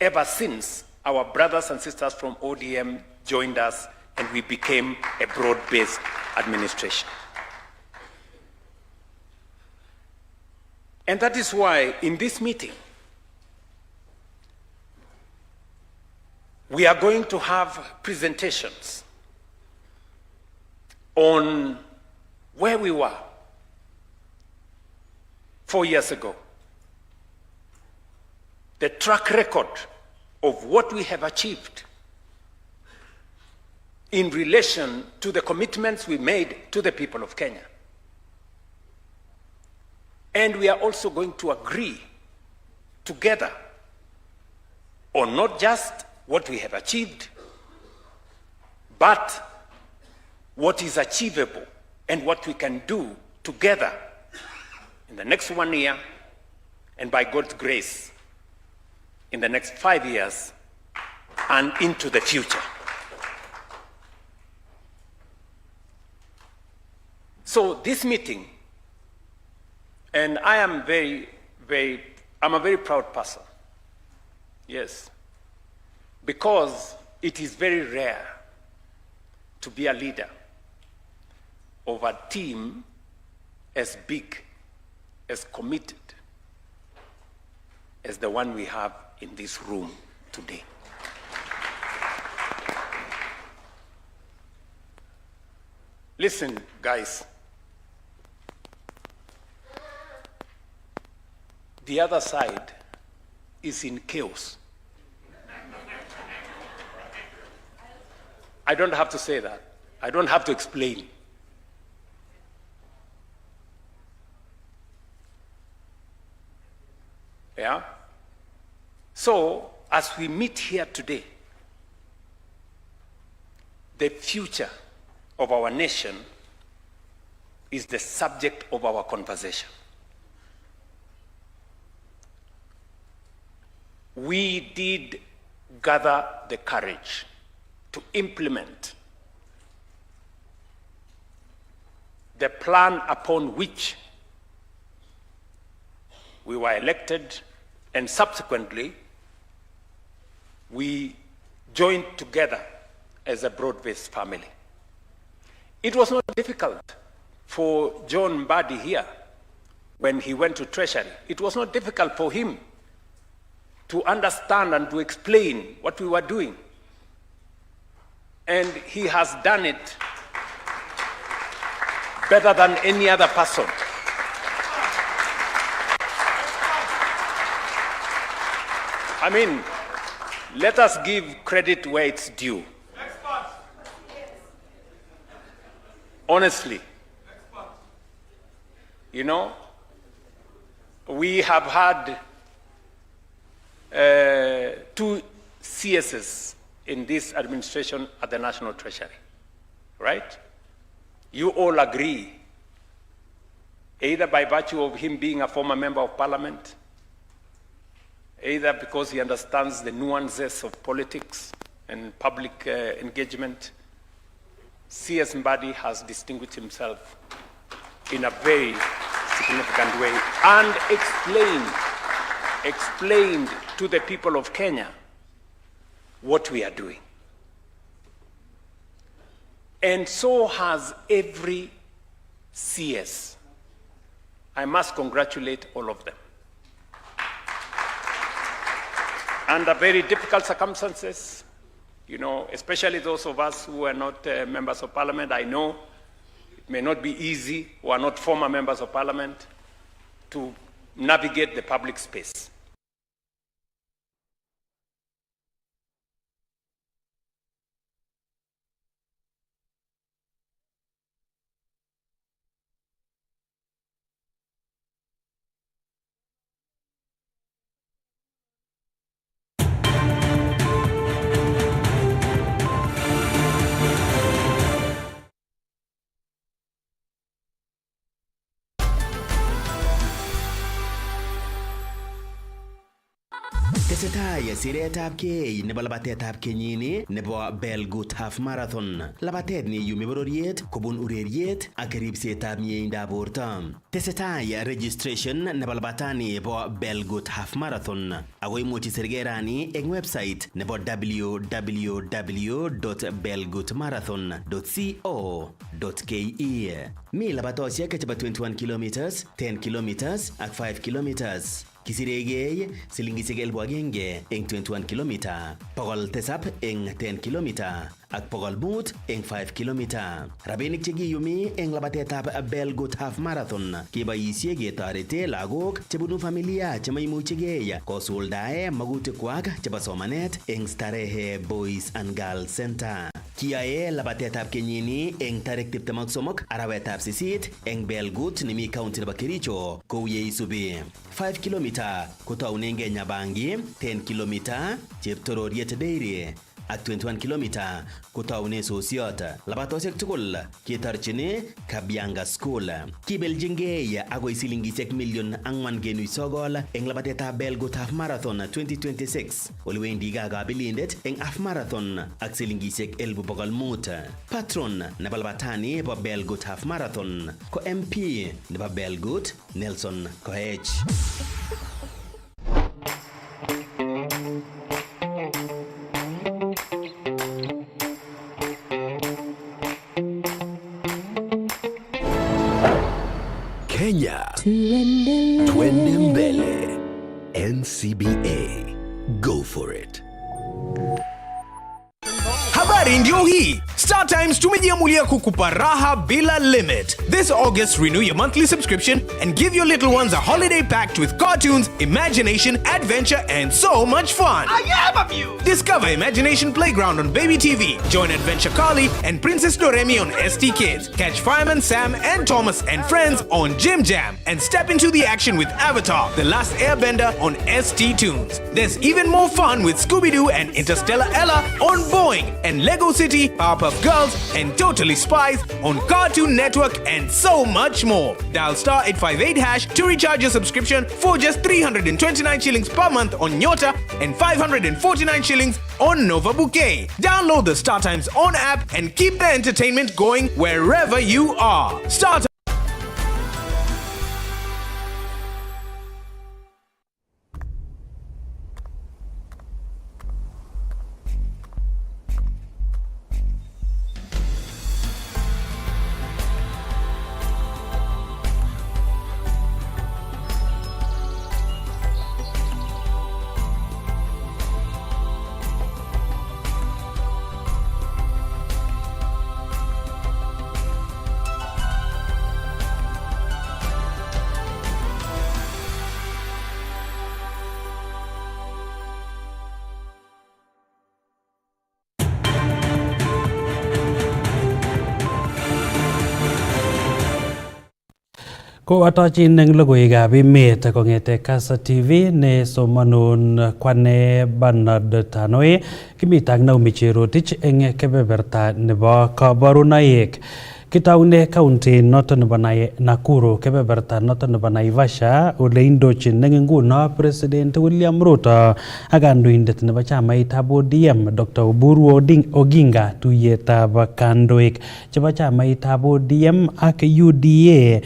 ever since our brothers and sisters from ODM joined us and we became a broad-based administration. And that is why in this meeting, we are going to have presentations on where we were 4 years ago, the track record of what we have achieved in relation to the commitments we made to the people of Kenya. And we are also going to agree together on not just what we have achieved, but what is achievable and what we can do together in the next 1 year, and by God's grace, in the next 5 years and into the future. So this meeting, and I am I'm a very proud person, yes, because it is very rare to be a leader of a team as big, as committed as the one we have in this room today. Listen, guys. The other side is in chaos. I don't have to say that. I don't have to explain. Yeah? So, as we meet here today, the future of our nation is the subject of our conversation. We did gather the courage to implement the plan upon which we were elected, and subsequently we joined together as a broad-based family. It was not difficult for John Mbadi here when he went to Treasury. It was not difficult for him to understand and to explain what we were doing. And he has done it better than any other person. I mean, let us give credit where it's due. Honestly. You know, we have had 2 CSs in this administration at the National Treasury, right? You all agree, either by virtue of him being a former member of parliament, either because he understands the nuances of politics and public engagement. C.S. Mbadi has distinguished himself in a very significant way and explained to the people of Kenya what we are doing. And so has every CS. I must congratulate all of them. Under very difficult circumstances, you know, especially those of us who are not members of parliament, I know it may not be easy, who are not former members of parliament, to navigate the public space. Tesetai siretab kei nebo labatetab kenyini nebo Belgut Half Marathon. Labatet ni yumi bororiet kobun ureriet ak ribsetab mieindoab borto. Tesetai registration nebo labatani bo Belgut Half Marathon. Ako imuchi sirgerani eng website nebo www.belgutmarathon.co.ke. Mi labatosiek chebo 21 kilometers, 10 kilometers ak 5 kilometers. Kisiregei silingisiek 1,000 eng 21 kilomita, 700 eng 10 kilomita ak 500 eng 5 kilomita. Rabinik chekiyumi eng labatetab Belgut Half Marathon keboisie ketorete lagok chebunu familia chemaimuchigei kosuldae magutikwak chebo somanet eng Starehe Boys and Girls Center. Kiyae labatetab kenyini eng tarik 23 arawetab 8 eng Belgut nemi county nebo Kericho kou yeisubi. 5 kilomita kotaunenge Nyabangi, 10 kilomita Cheptororiet Dairy ak 21 kilomita kotaune Sosiot. Labatosiek tugul ketorchini Kabianga School. Kibeljingei agoi silingisiek million 4.9 eng labatetab Belgut Half Marathon 2026. Oliwendi kabilindet eng Half Marathon ak silingisiek 1,500. Patron nebo labatani bo Belgut Half Marathon ko MP nebo Belgut Nelson Koech. Kenya, Twende Mbele, NCBA. Go for it. Habari ndio hii. Star Times tumejiamulia kukupa raha bila limit. This August, renew your monthly subscription and give your little ones a holiday packed with cartoons, imagination, adventure, and so much fun. I am amused. Discover Imagination Playground on Baby TV. Join Adventure Carly and Princess Doremi on ST Kids. Catch Fireman Sam and Thomas and Friends on Jim Jam. And step into the action with Avatar, The Last Airbender on ST Tunes. There's even more fun with Scooby-Doo and Interstellar Ella on Boeing. And Lego City, Powerpuff Girls, and Totally Spies on Cartoon Network, and so much more. Dial *858# to recharge your subscription for just 329 shillings per month on Nyota and 549 shillings on Nova Bouquet. Download the Star Times On app and keep the entertainment going wherever you are. Ko atochin eng logoiwekab emet kong'ete Kass TV ne somanun kwane Bernard Tanoi kimit ak Naomi Cherotich eng kebeberta nebo kabarunoik. Kitaune county noton nebo Nakuru kebeberta noton nebo Naivasha ole indochin eng nguno President William Ruto ak kandoindet nebo chamaitab ODM Dr. Oburu Oginga tuyetab kandoik chebo chamaitab ODM ak UDA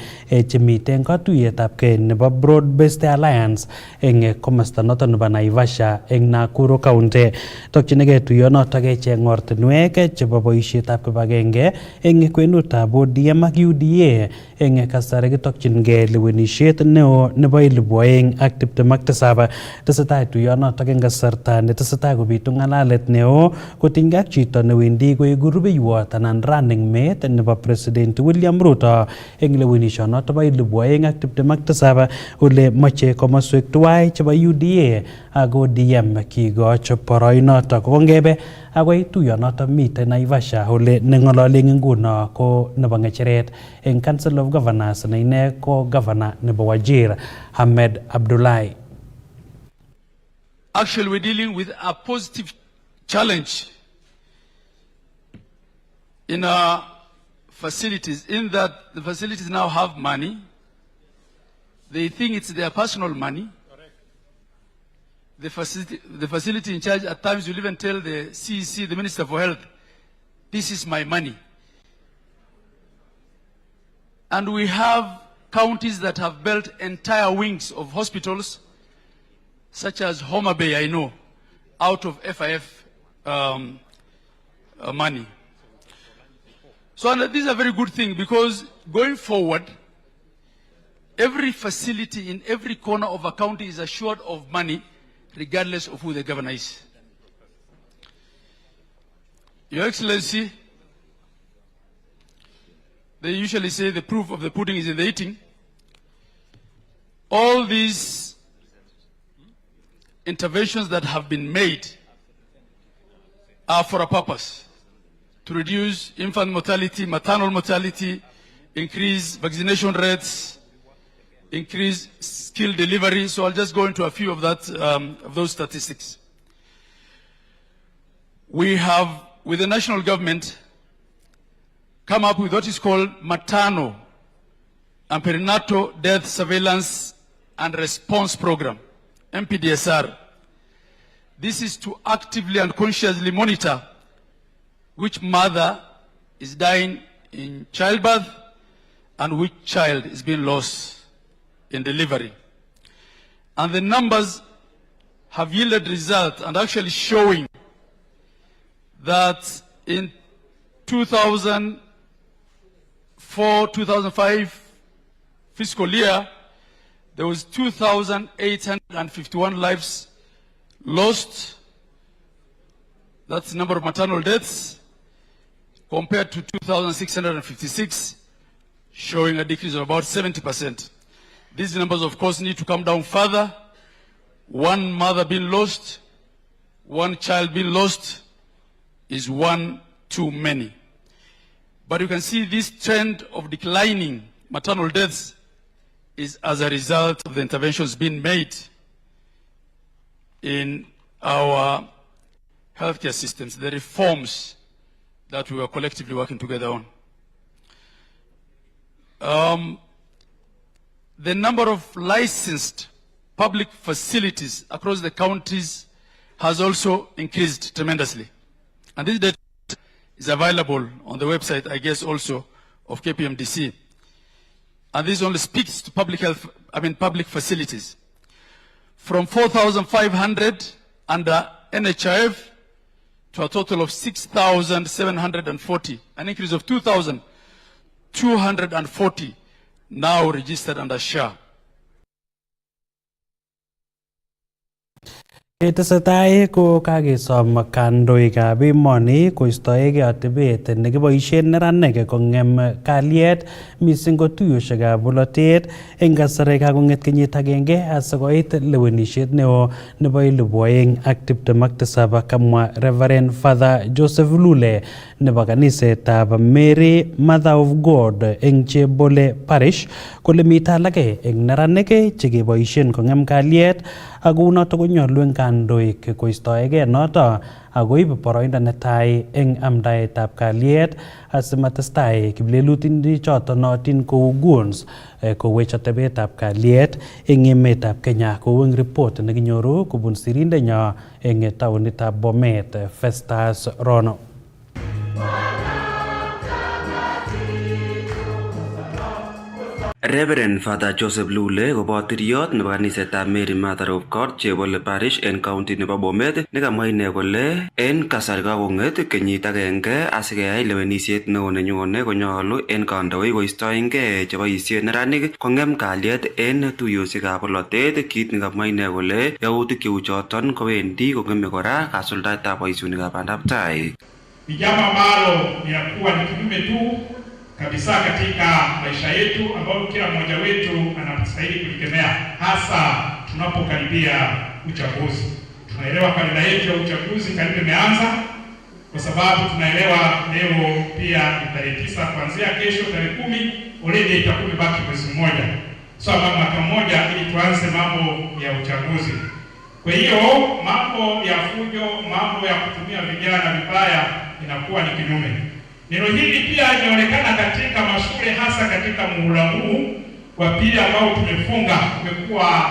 chemiten katuyetab kei nebo Broad Based Alliance eng komasta noton nebo Naivasha eng Nakuru County. Tokchinigei tuyonotok echeng ortinwek chebo boisietab kibagenge eng kwenutab ODM ak UDA eng kasari kitokchingei lewenisiet neo nebo 2027. Tesetai tuyonotok eng kasarta netesetai kobitu ng'alalet neo kotinygei ak chito newendi koeku rubeiwot anan running mate nebo President William Ruto eng lewenisionotok bo 2027 ole moche komoswek tuwai chebo UDA ak ODM kikoch boroinotok. Kongebe akoi tuyonotok miten Naivasha ole neng'ololi nguno ko nebo ng'echeret eng Council of Governors ne ine ko governor nebo Wajir Ahmed Abdullahi. Actually, we're dealing with a positive challenge in our facilities, in that the facilities now have money. They think it's their personal money. Correct. the facility in charge at times will even tell the CEC, the Minister for Health, this is my money. And we have counties that have built entire wings of hospitals, such as Homa Bay, I know, out of FIF money. So this is a very good thing, because going forward, every facility in every corner of a county is assured of money, regardless of who the governor is. Your Excellency, they usually say the proof of the pudding is in the eating. All these interventions that have been made are for a purpose: to reduce infant mortality, maternal mortality, increase vaccination rates, increase skill delivery. So I'll just go into a few of those statistics. We have, with the national government, come up with what is called maternal and perinatal death surveillance and response program, MPDSR. This is to actively and consciously monitor which mother is dying in childbirth and which child is being lost in delivery. And the numbers have yielded results and actually showing that in 2004-2005 fiscal year, there was 2,851 lives lost. That's the number of maternal deaths, compared to 2,656, showing a decrease of about 70%. These numbers, of course, need to come down further. One mother being lost, one child being lost is one too many. But you can see this trend of declining maternal deaths is as a result of the interventions being made in our healthcare systems, the reforms that we are collectively working together on. The number of licensed public facilities across the counties has also increased tremendously. And this data is available on the website, I guess, also of KPMDC. And this only speaks to public health, public facilities. From 4,500 under NHIF to a total of 6,740, an increase of 2,240 now registered under SHA. Tesetai ko kakesom kandoikab emoni koistoegei atebet nekiboisien neranik kong'em kalyet missing ko tuiyosiekab bolotet eng kasarek kakong'et kenyit agenge asikoit lewenisiet neo nebo 2027, kamwa Reverend Father Joseph Lule nebo kanisetab Mary Mother of God eng Chebole Parish kole mito alake eng neranik chekeboisien kong'em kalyet ako unoto konyolu eng kandoik koistoegei noto akoib boroindo netai eng amdaetab kalyet asimatestai kiplelutinik choto nootin kou goons kowech atebetab kalyet eng emetab Kenya, kou eng report nekinyoru kobun sirindenyo eng taonitab Bomet, Festus Rono. Reverend Father Joseph Lule kobo tiriot nebo kanisetab Mary Mother of God Chebole Parish en county nebo Bomet nekamwa ine kole en kasari kakong'et kenyit agenge asikeyai lewenisiet neo nenyone konyolu en kandoik koistoengei cheboisie neranik kong'em kalyet en tuiyosiekab bolotet, kit nekamwa ine kole yautik cheu choton kowendi kong'eme kora kasuldaetab boisionikab bandaptai. Ni jambo ambalo linakuwa ni kinyume tu kabisa katika maisha yetu ambayo kila mmoja wetu anastahili kulikemea, hasa tunapokaribia uchaguzi. Tunaelewa kalenda yetu ya uchaguzi karibu imeanza, kwa sababu tunaelewa leo pia ni tarehe 9, kuanzia kesho tarehe 10 already itakuwa baki mwezi mmoja. So mwaka mmoja ili tuanze mambo ya uchaguzi. Kwa hiyo mambo ya fujo, mambo ya kutumia vijana vibaya inakuwa ni kinyume. Neno hili pia linaonekana katika mashule, hasa katika muhula huu wa pili ambao tumefunga. Kumekuwa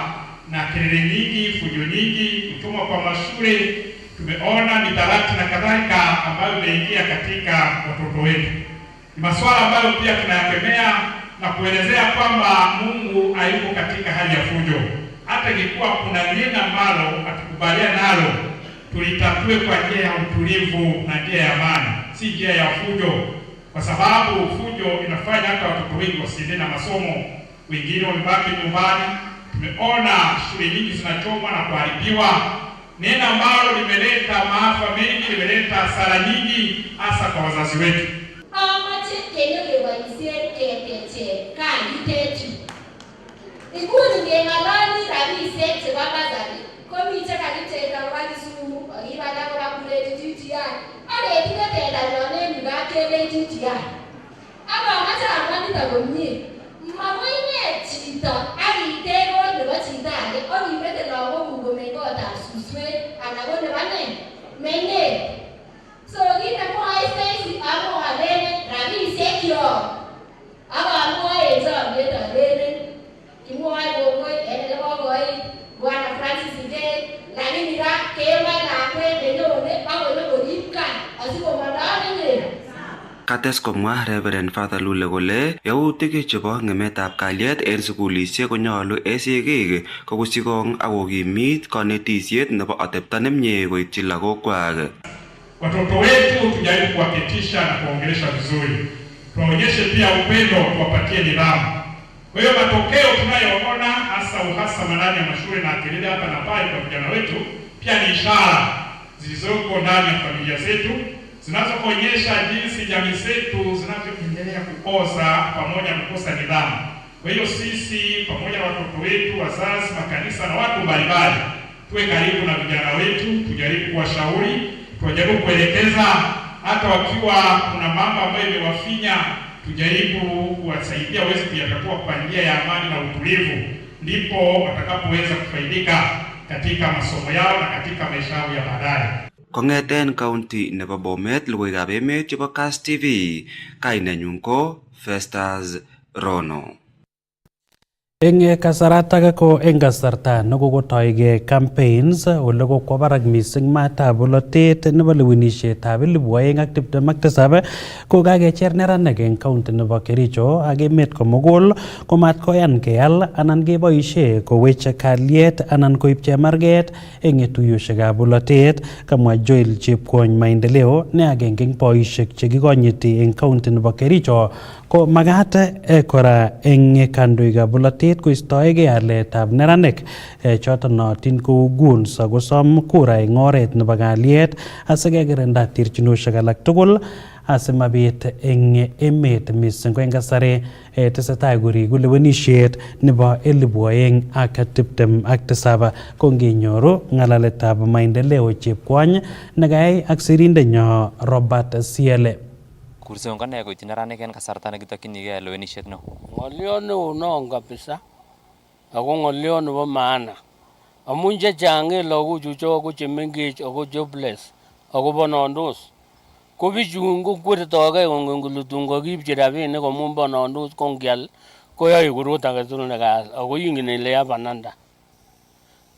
na kelele nyingi, fujo nyingi, kuchomwa kwa mashule, tumeona mitarati na kadhalika ambayo imeingia katika watoto wetu. Ni masuala ambayo pia tunayakemea na kuelezea kwamba Mungu hayuko katika hali ya fujo. Hata ingekuwa kuna neno ambalo hatukubalia nalo, tulitatue kwa njia ya utulivu na njia ya amani, si njia ya fujo, kwa sababu fujo inafanya hata watoto wengi wasiende na masomo, wengine wamebaki nyumbani. Tumeona shule nyingi zinachomwa na kuharibiwa, neno ambalo limeleta maafa mengi, limeleta hasara nyingi hasa kwa wazazi wetu. Ikuni ngengalani rabise tebabazali komite kakiteka walisumu bagibana kwa kuleti TTI ale tikatenda lone migakele TTI aba mata amani tagomni mamoine chita ali tego ne bachita ale ori mete lawo mungo mengo ta suswe anagone bane menge so gita ko aisesi abo alene rabise kyo aba mo ezo beta lene kimwa bongo ene lebo goi Bwana Francis ide lakini ra kema na kwende nyone bawo lebo dipka asiko madane ne. Kates komwa Reverend Father Lule kole yautik chebo ngemetab kalyet en sukulisiek konyolu esikik kokusikong ak kokimit kanetisiet nebo atepto nemie koityi lagokwak. Watoto wetu tujaribu kuwaketisha na kuongelesha vizuri, tuwaonyeshe pia upendo, tuwapatie nidhamu. Kwa hiyo matokeo tunayoona hasa uhasama ndani ya mashule na kelele hapa na pale kwa vijana wetu pia ni ishara zilizoko ndani ya familia zetu zinazoonyesha jinsi jamii zetu zinavyoendelea kukosa pamoja na kukosa nidhamu. Kwa hiyo sisi pamoja na watoto wetu, wazazi, makanisa na watu mbalimbali tuwe karibu na vijana wetu, tujaribu kuwashauri, tujaribu kuelekeza, hata wakiwa kuna mambo ambayo imewafinya tujaribu kuwasaidia waweze kuyatatua kwa njia ya amani na utulivu, ndipo watakapoweza kufaidika katika masomo yao na katika maisha yao ya baadaye. Kongeten county nebo Bomet, logoiwekab emet chebo Kass TV, kainenyun ko Festus Rono. Eng kasaratak ko eng kasarta nekokotoige campaigns ole kokwo barak mising matab bolotet nebo lewenisietab 2027 ko kakecher neranik eng county nebo Kericho ak emet komugul komat koyan keal anan keboisie kowech kalyet anan koib chemarget eng tuiyosiekab bolotet, kamwa Joel Chepkwony Maendeleo ne agenge eng boisiek chekikonyiti eng county nebo Kericho ko magat kora eng kandoikab bolotet koistoege aletab neranik choton nootin kou goons akosom kura eng oret nebo kalyet asikekirinda terchinosiek alak tugul asimabit eng emet mising ko eng kasari tesetai koriku lewenisiet nebo 2027 ko nginyoru ng'alaletab Maendeleo Chepkwony nekayai ak sirindenyo Robert Siele. Kurseun kane koityi neranik en kasarta nekitokyinigei lewenisiet neo. Ng'olyo neo non kabisa ako ng'olyo nebo maana amun chechang en lagochucho ko chemengech ako jobless ako bonondos ko bichun ko kwertogei kongen kole tun kakipchi rabinik amun bonondos ko ngial koyoe korot agetugul nekas ako ingen ile ya bananda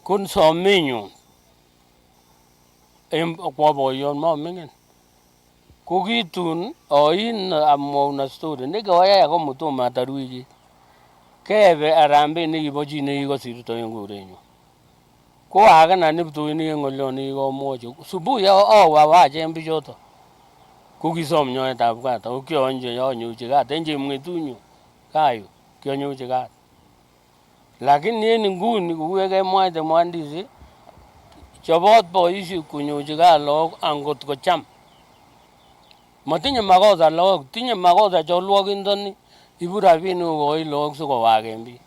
ko somenyun en kwa boyon moming'in ko kitun oin amwaun story nekikoyai ako mtomo atar wikit kebe harambee nekibo chi nekikosirto en korenyu ko akena neptoini en ng'olyo nekikomwochi subuhi awe awachen bichoto ko kisom nyoetab kat ako kianyochi kat en chemng'etunyu kayu kianyochi kat lakini en nguni kou yekemwaite mhandisi chobot boisiek konyochi kat lagok angot kocham matinye makosa lagok, tinye makosa cholwokindoni ibu rabinik kokoi lagok sikowaken biik.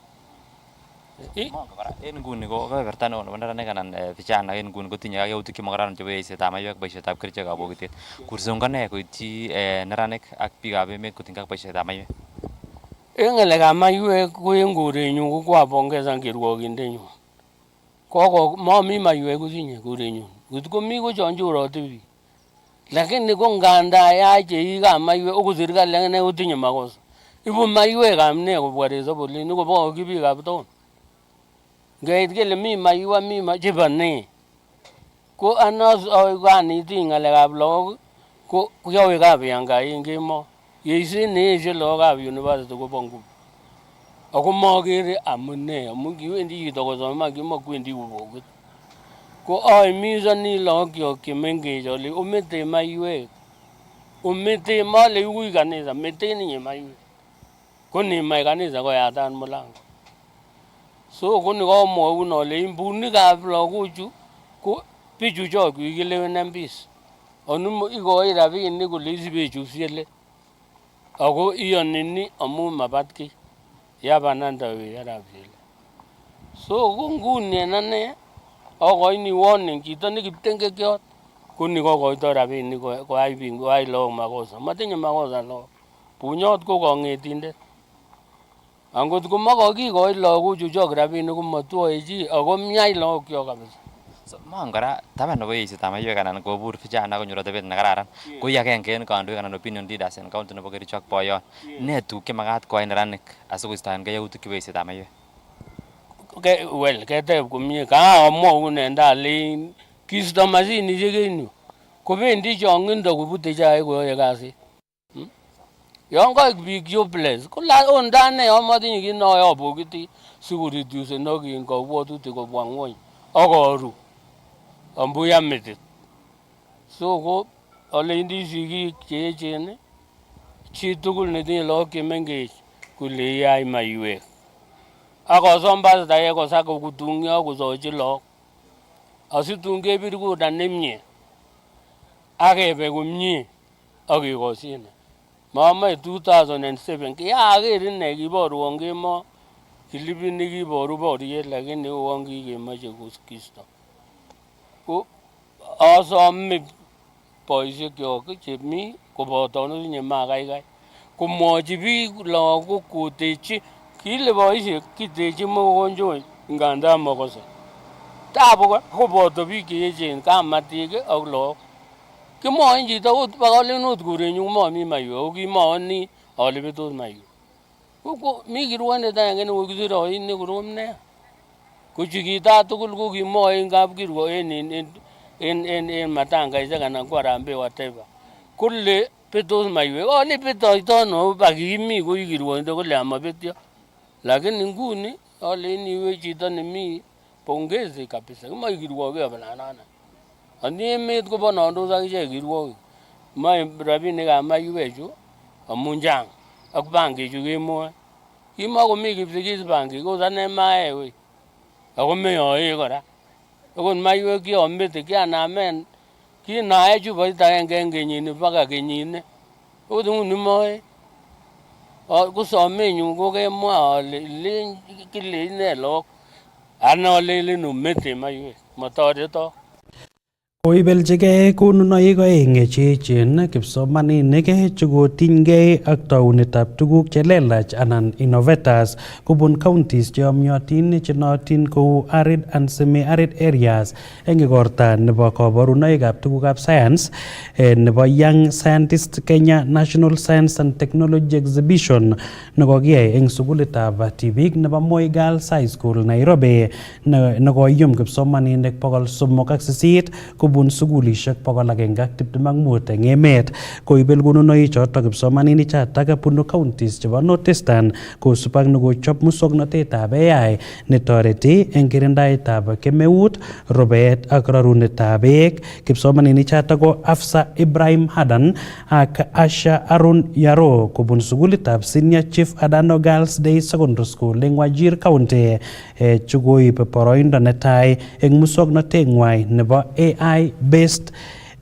En nguni ko kebeberta neo nebo neranik anan vijana en nguni kotinye kakeutik chemokororon chebo eisetab maiwek, boisietab kerichekab bokitet. Kurseun kane koityi neranik ak biikab emet kotinygei ak boisietab maiwek. En ng'alekab maiwek ko en korenyu ko kwapongesan kirwokindenyu. Momi maiwek kosinye korenyu. Ngot komi ko chon chorote biik. Lakini ko nganda yach cheikab maiwek ako serikali akine kotinye makosa. Ibu maiwekab ne kobwa resop olin, ikobokokyi biikab town. ngeit kele mi maiwa mi chebane ko anos gani tingalekab lagok ko yawe kab yanga ingemo yeisine je lagokab university ko bongu ako magere amune amun kiwendi chito kosoman kimakwendi kobokit ko aimizani lagok kimengech ole omete maiwek omete male ui kanisa meteni nye maiwek ko ni mai kanisa ko yatan mulango so ko ni ko mo uno le imbunikab lagochu ko pichu cho kikilewen mbis onu igoi rabinik kole isibe chusiele ako iyonini amu mabatki yabananda we yarabile so ko nguni ane akoini warning chito nekiptengekiot kuni kokoito rabinik ko ai bingo ai lo makosa matinye makosa lo bunyot ko kongetindet angot ko makokikoi lagochu chok rabinik ko matwoe chi ako myai lagok kyok kabisa. Mang kora taban nebo eisetab maiwek anan kobur vijana konyor atebet nekararan ko agenge en kandoik anan opinion leaders en county nebo Kericho ak Boyon. Ne tuguk chemakat koyai neranik asikoistoengei yautik chebo eisetab maiwek? Well, keteb komie kaamwaun en ndalen kisto mashinishek en yu kobendi chongindo kobute chaik koyoe kasit. Yon koik biik jobless ko ondane yon motinye kit noyobokiti sikoreducen okin kabwatutik kobwa ngwony akoru ambuya metit. So ko alendi sigik che echen chitugul netinye lagok chemengech kole yai maiwek akosom pastor kosako kutungyo kosochi lagok asitun kebir kura nemie akebe komie akekosine mama 2007 kiaker ine kiborwon kemo kilipit nekiboru boriet lakini uon kikemoche kisto ko asome boisiekyok chemi koboto netinye makaikai komwochi biik lagok kotechi kile boisiek kitechi mokonjoi ngandan mokose tabu koboto biik che echen kamatik ak lagok kimwoin chito ot bakalenut kurenyu momi maiwek ako kimwoini ale betos maiwek ko mi kirwoindet agenge nekokisire oini korom nea ko chikitat tugul ko kimwoin kapkirwo en matangaisiek anan ko Harambee whatever kole betos maiwek ale betoito ano bakimi koi kirwoindet kole amabetyo lakini nguni aleini iwe chito nemi pongezi kabisa kimoe kirwoke abalanana ani emet kobonondos akichek kirwokik moe rabinikab maiwechu amun chang ak bankichu kemwoe kimakomi kipsigis banki kos ane mae wei ako meyoe kora akot maiwek kiomete kianamen kinae chupoit agenge en kenyini baka kenyini okot nguni moe kosomenyu kokemwa ale len kile ine lagok ana alelen omete maiwek motoretok. Koibeljigei konunoik oeng che echen kipsomaninik chekotinygei ak taunetab tuguk chelelach anan innovators kobun counties cheyomyotin chenootin kou arid and semi-arid areas eng igorta nebo kaborunoikab tugukab science nebo Young Scientist Kenya National Science and Technology Exhibition nekokiyai eng sukulitab tibik nebo Moi Girls High School Nairobi nekoyum kipsomaninik 308 kobun sukulishek 125 eng emet koibel konunoik chotok kipsomaninik chotok bunu counties chebo Northeastern kosub ak nekochop muswoknotetab AI netoreti eng kirindaetab kemeut, rubet ak rarunetab beek. Kipsomaninik chotok ko Afsa Ibrahim Hadan ak Asha Arun Yaro kobun sukulitab Senior Chief Adano Girls Day Secondary School eng Wajir County chukoib boroindo netai eng muswoknoteng'wai nebo AI based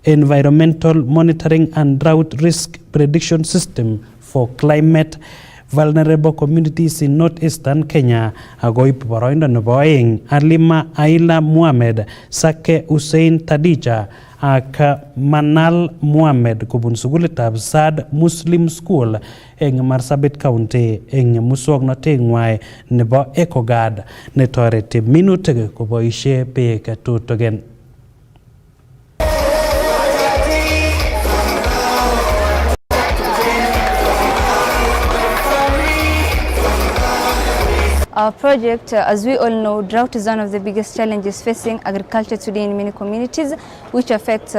environmental monitoring and drought risk prediction system for climate vulnerable communities in northeastern Kenya akoib boroindo nebo oeng Alima Aila Muhammad, Sake Hussein Tadija ak Manal Muhammad kobun sukulitab Sad Muslim School eng Marsabit County eng muswoknoteng'wai nebo EcoGuard netoreti minutik koboisie beek tutugen. Our project, as we all know, drought is one of the biggest challenges facing agriculture today in many communities, which affects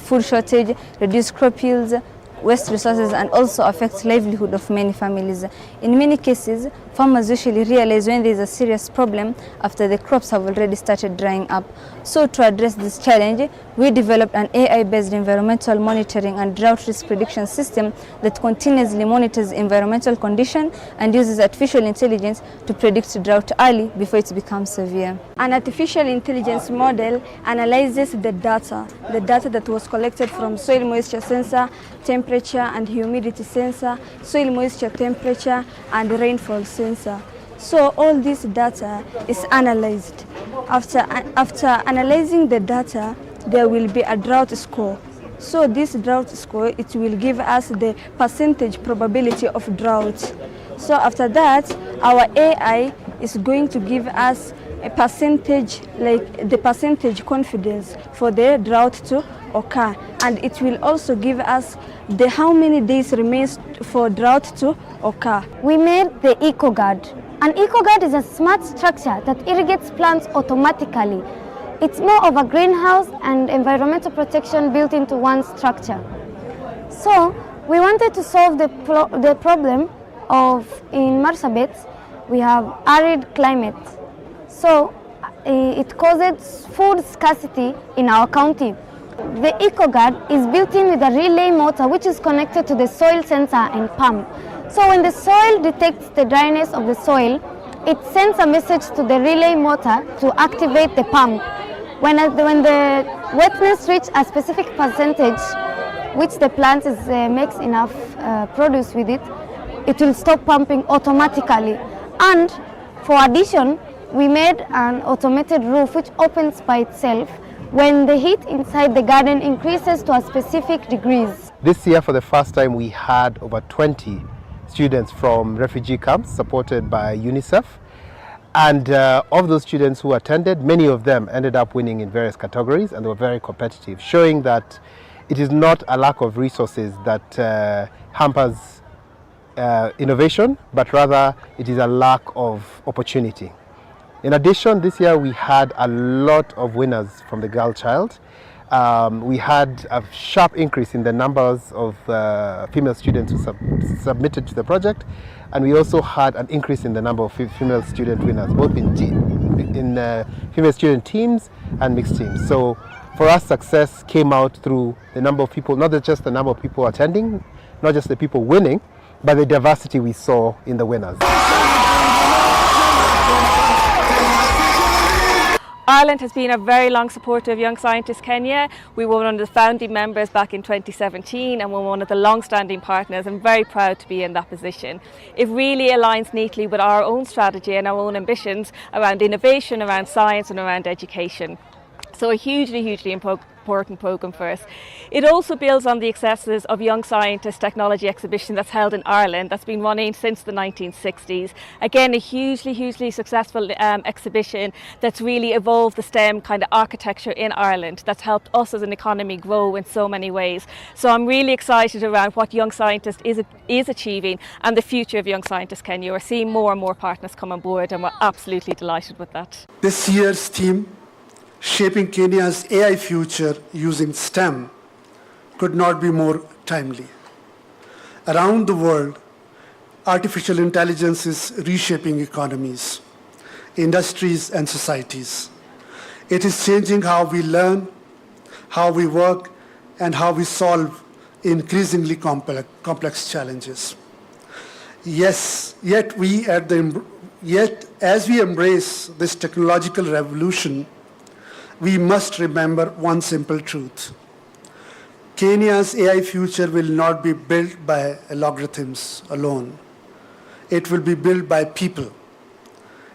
food shortage, reduced crop yields, waste resources, and also affects livelihood of many families. In many cases, farmers usually realize when there is a serious problem after the crops have already started drying up. So to address this challenge, we developed an AI-based environmental monitoring and drought risk prediction system that continuously monitors environmental condition and uses artificial intelligence to predict drought early before it becomes severe. An artificial intelligence model analyzes the data that was collected from soil moisture sensor, temperature and humidity sensor, soil moisture temperature and rainfall sensor. So all this data is analyzed. After analyzing the data, there will be a drought score. So this drought score, it will give us the percentage probability of drought. So after that, our AI is going to give us a percentage, like the percentage confidence for the drought to occur. And it will also give us the how many days remains for drought to occur. We made the EcoGuard. An EcoGuard is a smart structure that irrigates plants automatically. It's more of a greenhouse and environmental protection built into one structure. So we wanted to solve the problem of, in Marsabit, we have arid climate. So it causes food scarcity in our county. The EcoGuard is built in with a relay motor which is connected to the soil sensor and pump. So when the soil detects the dryness of the soil, it sends a message to the relay motor to activate the pump. When the wetness reaches a specific percentage, which the plant makes enough produce with it, it will stop pumping automatically. And for addition, we made an automated roof which opens by itself when the heat inside the garden increases to a specific degrees. This year, for the first time, we had over 20 students from refugee camps supported by UNICEF. And of those students who attended, many of them ended up winning in various categories, and they were very competitive, showing that it is not a lack of resources that hampers innovation, but rather it is a lack of opportunity. In addition, this year we had a lot of winners from the girl child. We had a sharp increase in the numbers of female students who submitted to the project, and we also had an increase in the number of female student winners, both in female student teams and mixed teams. So for us, success came out through the number of people, not just the number of people attending, not just the people winning, but the diversity we saw in the winners. Ireland has been a very long supporter of Young Scientists Kenya. We were one of the founding members back in 2017 and we're one of the long-standing partners. I'm very proud to be in that position. It really aligns neatly with our own strategy and our own ambitions around innovation, around science and around education. So a hugely important programme for us. It also builds on the successes of Young Scientists Technology Exhibition that's held in Ireland, that's been running since the 1960s. Again, a hugely successful exhibition that's really evolved the STEM kind of architecture in Ireland, that's helped us as an economy grow in so many ways. So I'm really excited around what Young Scientists is achieving and the future of Young Scientists Kenya. We're seeing more and more partners come on board and we're absolutely delighted with that. This year's theme, Shaping Kenya's AI Future Using STEM, could not be more timely. Around the world, artificial intelligence is reshaping economies, industries, and societies. It is changing how we learn, how we work, and how we solve increasingly complex challenges. Yet as we embrace this technological revolution, we must remember one simple truth. Kenya's AI future will not be built by algorithms alone. It will be built by people.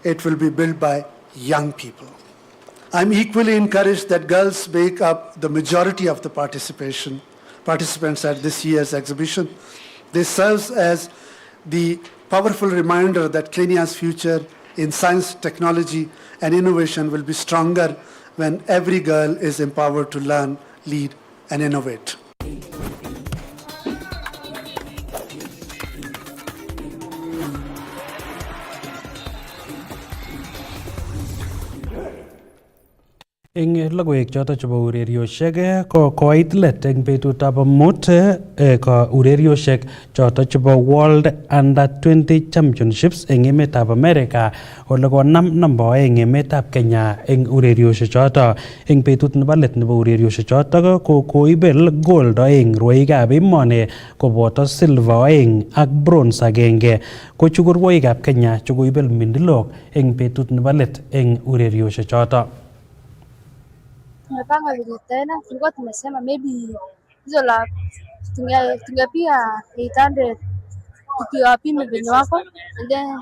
It will be built by young people. I'm equally encouraged that girls make up the majority of the participants at this year's exhibition. This serves as the powerful reminder that Kenya's future in science, technology, and innovation will be stronger when every girl is empowered to learn, lead, and innovate. Eng logoiwek choto chebo urerioshek ko koit let eng betutab mut ko urerioshek choto chebo World Under 20 Championships eng emetab America ole konam namba oeng emetab Kenya eng urerioshek choto. Eng betut nebo let nebo urerioshek choto ko koibel gold oeng rwoikab emoni koboto silver oeng ak bronze agenge ko chugurwoikab Kenya chekoibel mindilok eng betut nebo let eng urerioshek choto. Tumepanga vile tena, tulikuwa tumesema maybe hizo la tungepiga 800 tukiwapima venye wako, and then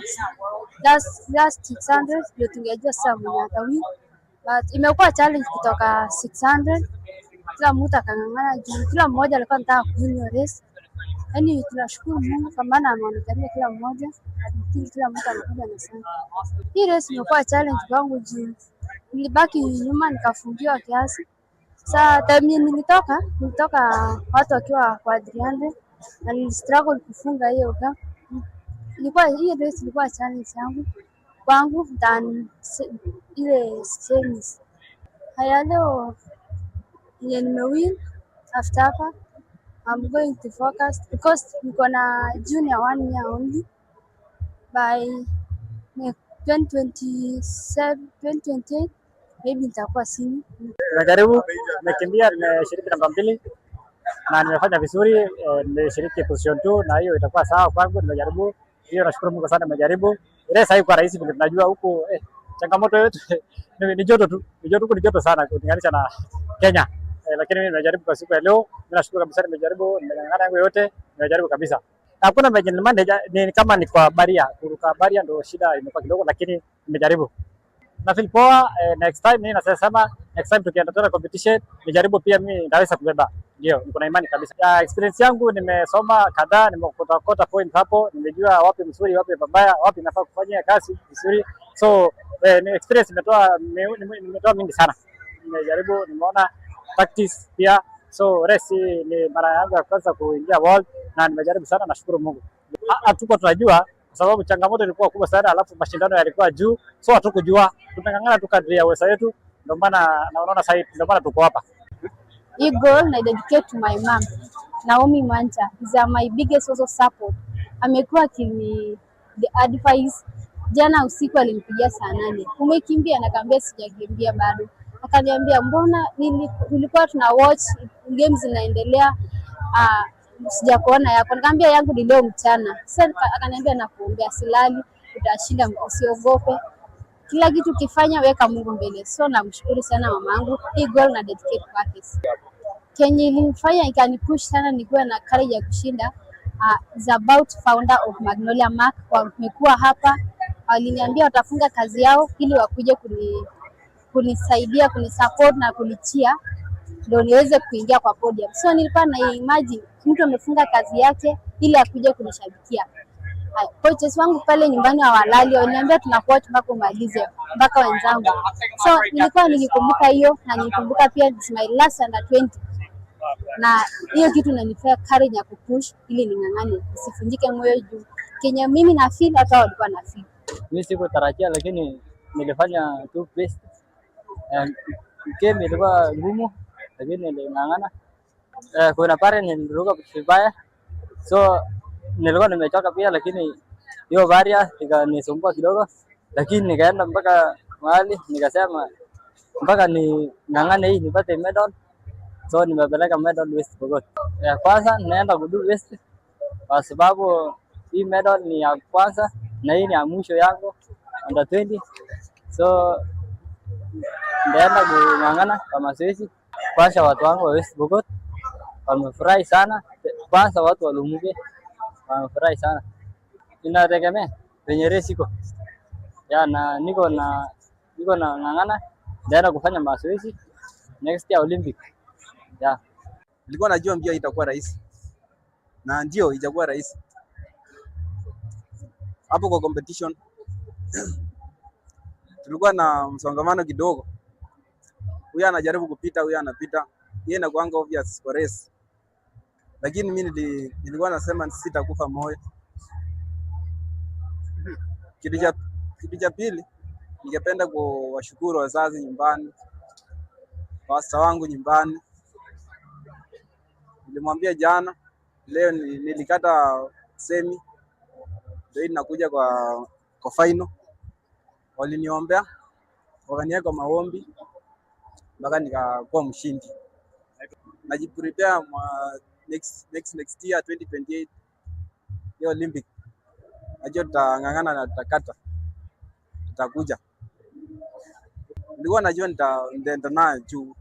last 600 ndio tungejua sasa mwenye atawin, but imekuwa challenge kutoka 600, kila mtu akang'ang'ana juu kila mmoja alikuwa anataka kuwin hiyo race. Yaani tunashukuru Mungu kwa maana ameonekania kila mmoja, kila mtu anakuja na sana. Hii race imekuwa challenge kwangu juu nilibaki nyuma nikafungiwa kiasi. Saa time nilitoka watu wakiwa kwa 300 na nilistruggle kufunga hiyo gap. Hiyo race ilikuwa challenge yangu kwangu than ile semis. Haya leo yenye nimewin after hapa I'm going to focus because niko na junior 1 year only. By 2028 maybe nitakuwa senior. Nimejaribu, nimekimbia, nimeshiriki namba 2 na nimefanya vizuri, nimeshiriki position 2 na hiyo itakuwa sawa kwangu. Nimejaribu hiyo, nashukuru Mungu sana, nimejaribu. Ile sasa haikuwa rahisi vile tunajua huko, changamoto yetu ni joto tu, ni joto sana kulinganisha na Kenya. Lakini mimi nimejaribu kwa siku ya leo, mimi nashukuru kabisa, nimejaribu, nimeng'ang'ana yangu yote, nimejaribu kabisa. Hakuna ni kama ni kwa baria, kuruka baria ndio shida imekuwa kidogo, lakini nimejaribu. Na feel poa. Next time mimi nasema next time tukienda tena competition nijaribu pia mimi naweza kubeba. Ndio, niko na imani kabisa. Experience yangu nimesoma kadhaa, nimekota point hapo, nimejua wapi mzuri, wapi pabaya, wapi nafaa kufanya kazi vizuri. So ni experience nimetoa mingi sana. Nimejaribu, nimeona practice pia. So race ni mara yangu ya kwanza kuingia world na nimejaribu sana, nashukuru Mungu. Hatuko tunajua kwa sababu changamoto ilikuwa kubwa sana, alafu mashindano yalikuwa juu, so hatukujua. Tumeng'ang'ana tu kadri ya uwezo wetu, ndio maana naona sasa, ndio maana tuko hapa. Hii goal na dedicate to my mom, Naomi Manja. Is my biggest source of support. Amekuwa akini the advice. Jana usiku alinipigia saa 8. Umekimbia? Nakamwambia sijakimbia bado. Akaniambia mbona nilikuwa tuna watch games zinaendelea, sijakuona yako. Nikamwambia yangu ni leo mchana. Sasa akaniambia nakuombea, silali, utashinda, usiogope. Kila kitu kifanya weka Mungu mbele. So namshukuru sana mamangu. Hii goal na dedicate kwake. Kenye ilinifanya ikanipush sana nikuwe na courage ya kushinda is about founder of Magnolia Mark. Wamekuwa hapa, waliniambia watafunga kazi yao ili wakuje kunisaidia, kunisupport na kunichia ndio niweze kuingia kwa podium. So nilikuwa na imagine mtu amefunga kazi yake ili akuje kunishabikia. Coaches wangu pale nyumbani hawalali, waliniambia tunakuwa mpaka umalize, mpaka wenzangu. So nilikuwa nikikumbuka hiyo na nikumbuka pia it's my last under 20. Na hiyo kitu inanipea courage ya kupush ili ning'ang'ane, nisifunjike moyo juu Kenya mimi na feel hata walikuwa na feel. Mimi sikutarajia, lakini nilifanya tu best. Game ilikuwa ngumu lakini niling'ang'ana. Kuna pale niliruka vibaya, so nilikuwa nimechoka pia, lakini hiyo baria ikanisumbua kidogo, lakini nikaenda mpaka mahali nikasema mpaka ning'ang'ane hii nipate medal. So nimepeleka medal West Pokot. Kwanza naenda kudu West kwa sababu hii medal ni ya kwanza na hii ni ya mwisho yangu under 20. So ndaenda kung'ang'ana kwa mazoezi. Kwanza watu wangu wa West Pokot wamefurahi sana. Kwanza watu wa Lumuge wamefurahi sana. Inategemea venye race iko. Na niko na ng'ang'ana, ndaenda kufanya mazoezi next year Olympic. Nilikuwa najua mbio itakuwa rahisi. Na ndio itakuwa rahisi. Hapo kwa competition tulikuwa na msongamano kidogo. Huyu anajaribu kupita, huyu anapita. Yeye inakuanga obvious kwa race. Lakini mimi nilikuwa nasema sitakufa moyo. Kitu cha pili, ningependa kuwashukuru wazazi nyumbani pastor wangu nyumbani. Nilimwambia jana, leo nilikata semi, leo nakuja kwa final. Waliniombea, wakaniweka maombi mpaka nikakuwa mshindi. Najiprepare next year 2028 ya Olympic. Najua tutang'ang'ana na tutakata, tutakuja. Nilikuwa najua nitaenda nayo juu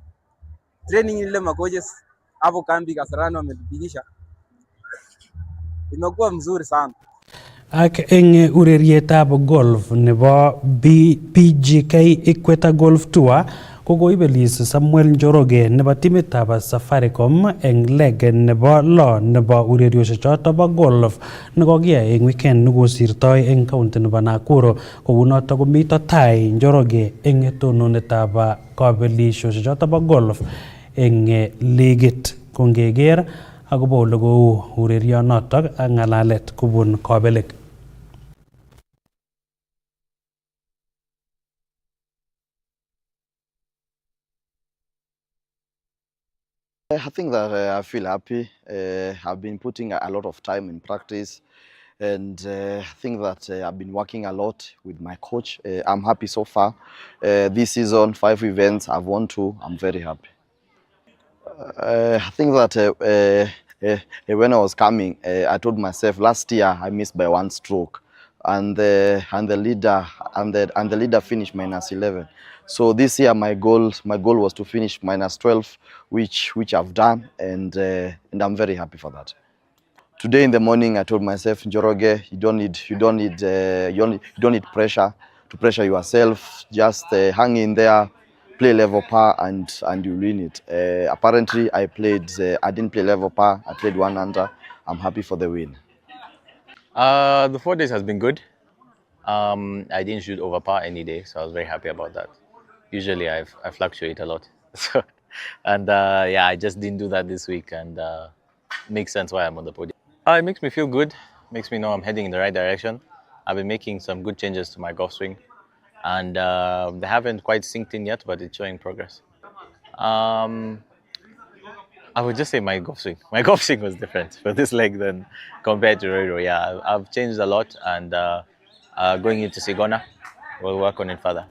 training ile makojes hapo kambi Kasarani wametupigisha, imekuwa mzuri sana. Ak eng urerietab golf nebo PGK Equator Golf Tour kokoibelis Samuel Njoroge nebo timitab Safaricom eng leg nebo lo nebo ureriosiek choto bo golf nekokiyai eng weekend nekosirtoi eng county nebo Nakuru. Kounoto komito tai Njoroge eng tononetab kabelisiosiek choto bo golf eng ligit. Kongeker akobo ole kou urerionotok ak ng'alalet kubun kabelik. I think that I feel happy. I've been putting a lot of time in practice, and I think that I've been working a lot with my coach. I'm happy so far. This season, 5 events, I've won 2. I'm very happy. I think that when I was coming, I told myself last year I missed by 1 stroke, and the leader finished -11. So this year my goal was to finish -12, which I've done, and I'm very happy for that. Today in the morning I told myself, Njoroge, you don't need pressure to pressure yourself. Just hang in there, play level par, and you win it. Apparently I didn't play level par. I played 1 under. I'm happy for the win. The 4 days has been good. I didn't shoot over par any day, so I was very happy about that. Usually I fluctuate a lot, so and yeah, I just didn't do that this week, and makes sense why I'm on the podium. It makes me feel good. Makes me know I'm heading in the right direction. I've been making some good changes to my golf swing, and they haven't quite synced in yet, but it's showing progress. I would just say my golf swing. My golf swing was different for this leg than compared to Roro. Yeah, I've changed a lot, and going into Sigona, we'll work on it further.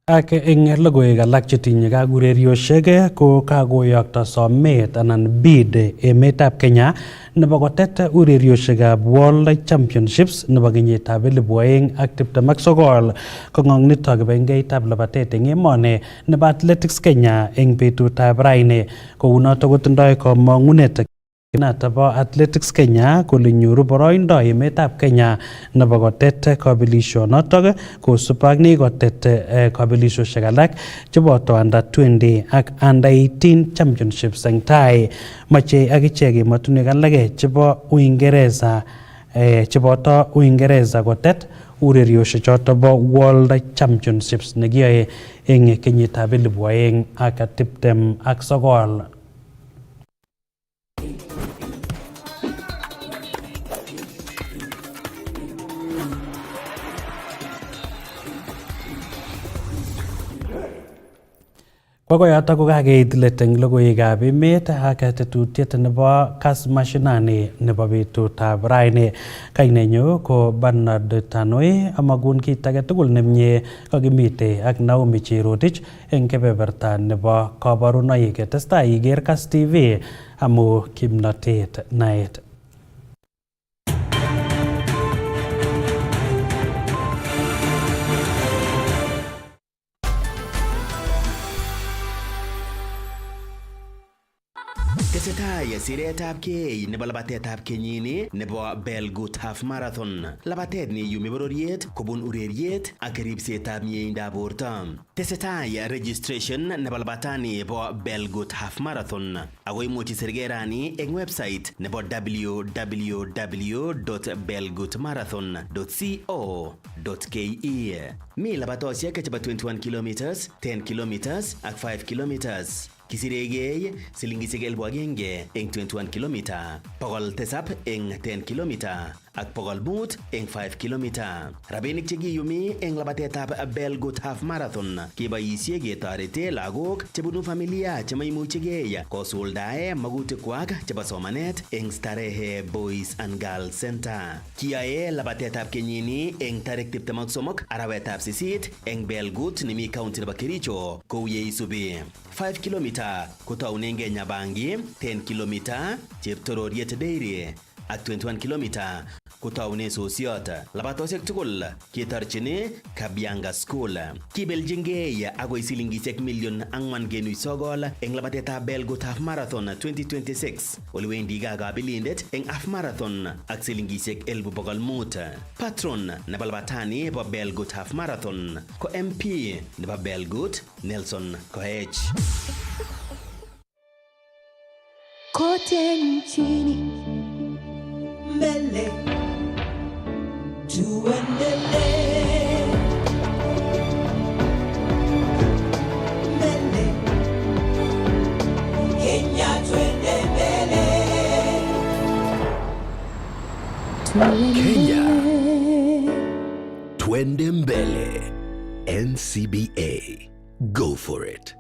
Ak eng logoiwek alak chetinye ak ureriosiek ko kakoyokto somet anan bid emetab Kenya nebo kotet ureriosiekab World Championships nebo kenyitab 2029 kong'ong nito kibengeitab labatet eng emoni nebo Athletics Kenya eng betutab raini. Kounoto kotindoi komong'unet nebo Athletics Kenya kole nyoru boroindo emetab Kenya nebo kotet kabelisionotok kosubkei ak nekotet kabelisiosiek alak cheboto Under 20 ak Under 18 Championships eng tai. Mache akichek emotinwek alak chebo Uingereza cheboto Uingereza kotet ureriosiek choto bo World Championships nekiyoe eng kenyitab 2029. Kokoyoto kokakeit let eng logoiwekab emet ak tetutiet nebo Kass Mashinani nebo betutab raini. Kainenyu ko Bernard Tanoi, amakun kit age tugul nemie kakimite ak Naomi Cherotich eng kebeberta nebo kabarunoik. Testai iker Kass TV amu kimnotet naet. Tesetai siretab kei nebo labatetab kenyini nebo Belgut Half Marathon. Labatet ni yumi bororiet kobun ureriet ak ribsetab mieindoab borto. Tesetai registration nebo labatani bo Belgut Half Marathon ako imuchi sergerani eng website nebo www.belgutmarathon.co.ke. Mi labatosiek chebo 21 kilometers, 10 kilometers ak 5 kilometers. Kisiregei silingisiek 1,000 eng 21 kilomita, 700 eng 10 kilomita ak 500 eng 5 kilomita. Rabinik chekiyumi eng labatetab Belgut Half Marathon keboisie ketorete lagok chebunu familia chemaimuchigei kosuldae magutikwak chebo somanet eng Starehe Boys and Girls Center. Kiyae labatetab kenyini eng tarik 23 arawetab 8 eng Belgut nemi county nebo Kericho kou yeisubi. 5 kilomita kotaunenge Nyabangi, 10 kilomita Cheptororiet Dairy ak 21 kilomita kotaune Sosiot. Labatosiek tugul ketorchini Kabianga School. Kibeljingei agoi silingisiek million 4.9 eng labatetab Belgut Half Marathon 2026. Oliwendi kabilindet eng Half Marathon ak silingisiek 1,500. Patron nebo labatani nebo Belgut Half Marathon ko MP nebo Belgut Nelson Koech. Kote nchini mbele tuendelee, mbele Kenya twende mbele, Kenya twende mbele. NCBA, go for it.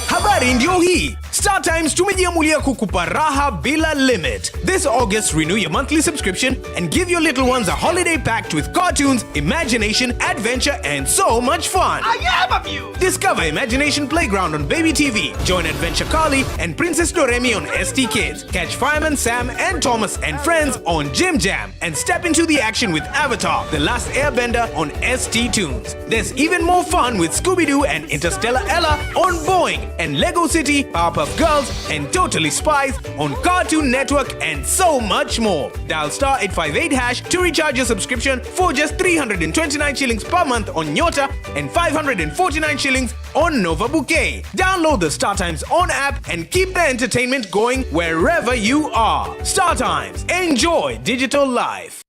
Habari ndio hii. Star Times tumejiamulia kukupa raha bila limit. This August, renew your monthly subscription and give your little ones a holiday packed with cartoons, imagination, adventure, and so much fun. I am amused. Discover Imagination Playground on Baby TV. Join Adventure Carly and Princess Doremi on ST Kids. Catch Fireman Sam and Thomas and friends on Jim Jam. And step into the action with Avatar, The Last Airbender on ST Tunes. There's even more fun with Scooby-Doo and Interstellar Ella on Boeing. And Lego City, Powerpuff Girls, and Totally Spies on Cartoon Network, and so much more. Dial star 858# to recharge your subscription for just 329 shillings per month on Nyota and 549 shillings on Nova Bouquet. Download the Star Times On app and keep the entertainment going wherever you are. Star Times. Enjoy digital life.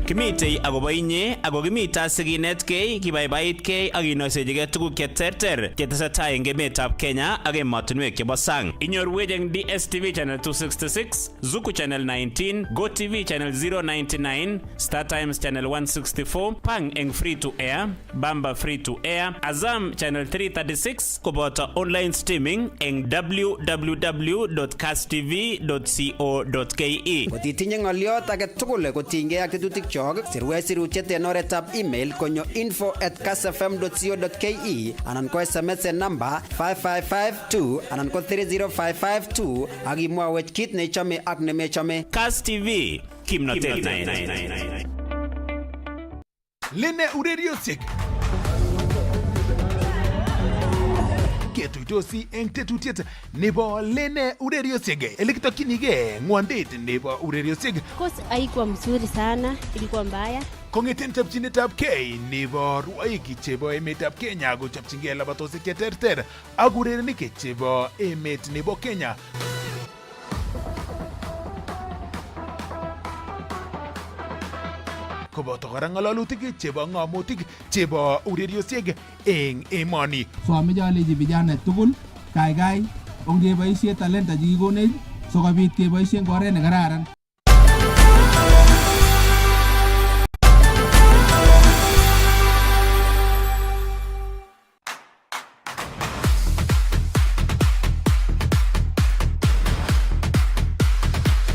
Kimitei agobo inye ago kimita siginetkei kibaibaitkei ak inoisechigei tuguk cheterter chetesetai eng emetab Kenya ak emotinwek chebo sang. Inyorwech eng DSTV channel 266, Zuku channel 19, GoTV channel 099, Star Times channel 164, Pang eng free to air, Bamba free to air, Azam channel 336 koboto online streaming eng www.kasstv.co.ke. Kotitinye ng'oliot age tugul kotinygei ak tetutik chok, sirwech sirutiet en oretab email konyo info@kassfm.co.ke anan ko SMS en namba 55552 anan ko 30552 ak imwawech kit neichome ak nemechome. Kass TV, kimnotet naet. Lene ureriosiek ketuitosi eng tetutiet nebo Lene ureriosiek elekitokyinigei ng'wondet nebo ureriosiek. Course haikuwa mzuri sana, ilikuwa mbaya. Kong'eten chopchinetab kei nebo rwoik chebo emetab Kenya kochopchingei labatosiek cheterter ak urerenik chebo emet nebo Kenya. Koboto kora ng'alalutik chebo ng'amotik chebo ureriosiek eng emoni. So ameche alechi vijana tugul kaikai ongeboisie talenta chekikonech sikobit keboisie eng oret nekararan.